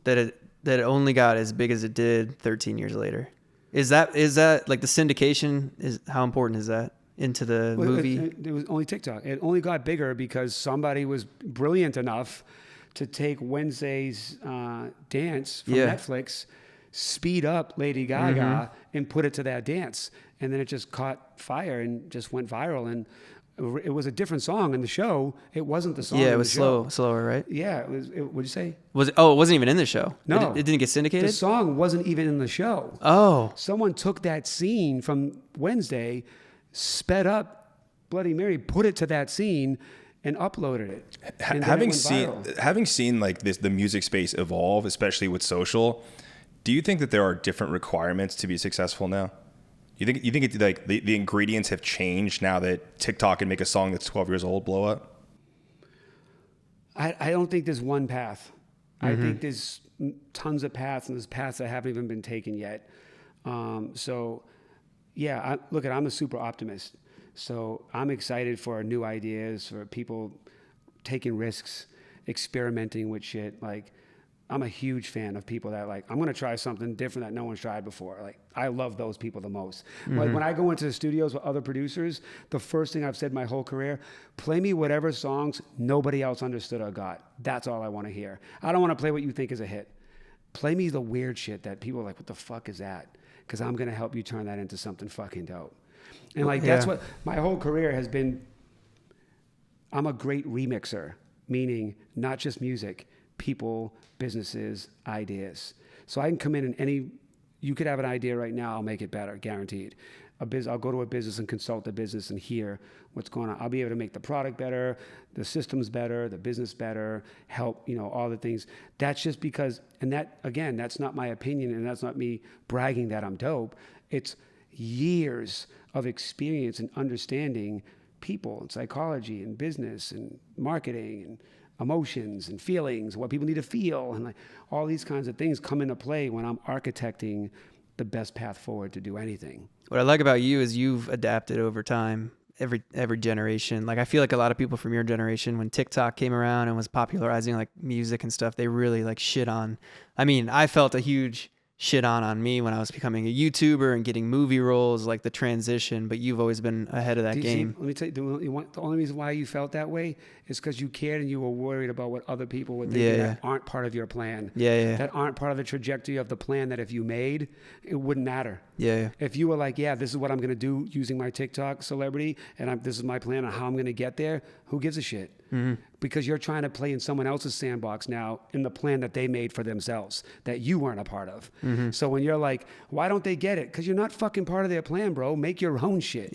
that it only got as big as it did 13 years later? Is that like the syndication how important is that into the movie? It was only TikTok. It only got bigger because somebody was brilliant enough to take Wednesday's dance from Netflix, speed up Lady Gaga and put it to that dance. And then it just caught fire and just went viral. And it was a different song in the show. It wasn't the song. Yeah, it was slower, right? Yeah. What'd you say? It wasn't even in the show. No. It didn't get syndicated? The song wasn't even in the show. Oh. Someone took that scene from Wednesday, sped up Bloody Mary, put it to that scene, and uploaded it. And having seen like the music space evolve, especially with social, do you think that there are different requirements to be successful now? You think it's like the ingredients have changed now that TikTok can make a song that's 12 years old blow up? I don't think there's one path. I think there's tons of paths, and there's paths that haven't even been taken yet. So yeah, I'm a super optimist. So I'm excited for new ideas, for people taking risks, experimenting with shit. Like, I'm a huge fan of people that like, I'm going to try something different that no one's tried before. Like, I love those people the most. Like, when I go into the studios with other producers, the first thing I've said my whole career, play me whatever songs nobody else understood or got. That's all I want to hear. I don't want to play what you think is a hit. Play me the weird shit that people are like, what the fuck is that? Because I'm going to help you turn that into something fucking dope. And like, that's what my whole career has been. I'm a great remixer, meaning not just music, people, businesses, ideas. So I can come in any You could have an idea right now, I'll make it better, guaranteed. I'll go to a business and consult the business and hear what's going on. I'll be able to make the product better, the systems better, the business better, help, all the things. That's just because, and that, again, that's not my opinion, and that's not me bragging that I'm dope. It's years of experience and understanding people and psychology and business and marketing and emotions and feelings, what people need to feel, and like all these kinds of things come into play when I'm architecting the best path forward to do anything. What I like about you is you've adapted over time, every generation. Like I feel like a lot of people from your generation, when TikTok came around and was popularizing like music and stuff, they really like shit on. I mean, I felt a huge shit on me when I was becoming a YouTuber and getting movie roles, like the transition, but you've always been ahead of that game. Let me tell you, the only reason why you felt that way is because you cared and you were worried about what other people would think that aren't part of your plan. That aren't part of the trajectory of the plan that if you made, it wouldn't matter. If you were like, this is what I'm going to do using my TikTok celebrity, and this is my plan on how I'm going to get there, who gives a shit? Because you're trying to play in someone else's sandbox now in the plan that they made for themselves that you weren't a part of. So when you're like, why don't they get it? Because you're not fucking part of their plan, bro. Make your own shit.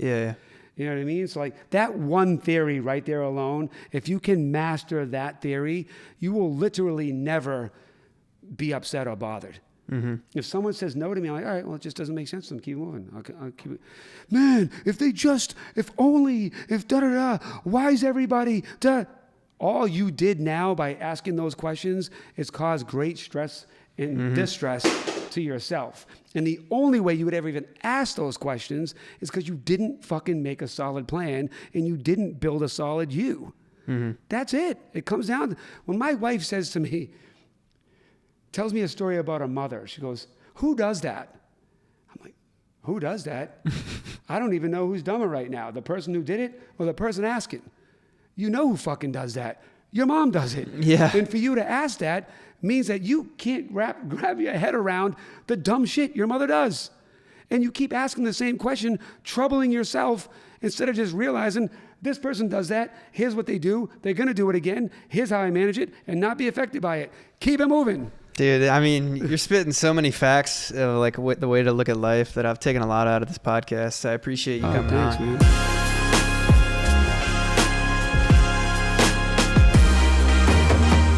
You know what I mean? So like that one theory right there alone, if you can master that theory, you will literally never be upset or bothered. If someone says no to me, I'm like, all right, well, it just doesn't make sense to them. Keep moving. I'll keep it. Man, if only, why is everybody, all you did now by asking those questions is cause great stress and distress to yourself. And the only way you would ever even ask those questions is because you didn't fucking make a solid plan and you didn't build a solid you. That's it. It comes down to, when my wife says to me, tells me a story about her mother. She goes, who does that? I'm like, who does that? I don't even know who's dumber right now, the person who did it or the person asking. You know who fucking does that. Your mom does it. And for you to ask that means that you can't grab your head around the dumb shit your mother does. And you keep asking the same question, troubling yourself, instead of just realizing this person does that. Here's what they do. They're going to do it again. Here's how I manage it and not be affected by it. Keep it moving. Dude, I mean, you're spitting so many facts, like the way to look at life that I've taken a lot out of this podcast. I appreciate you coming on. Man.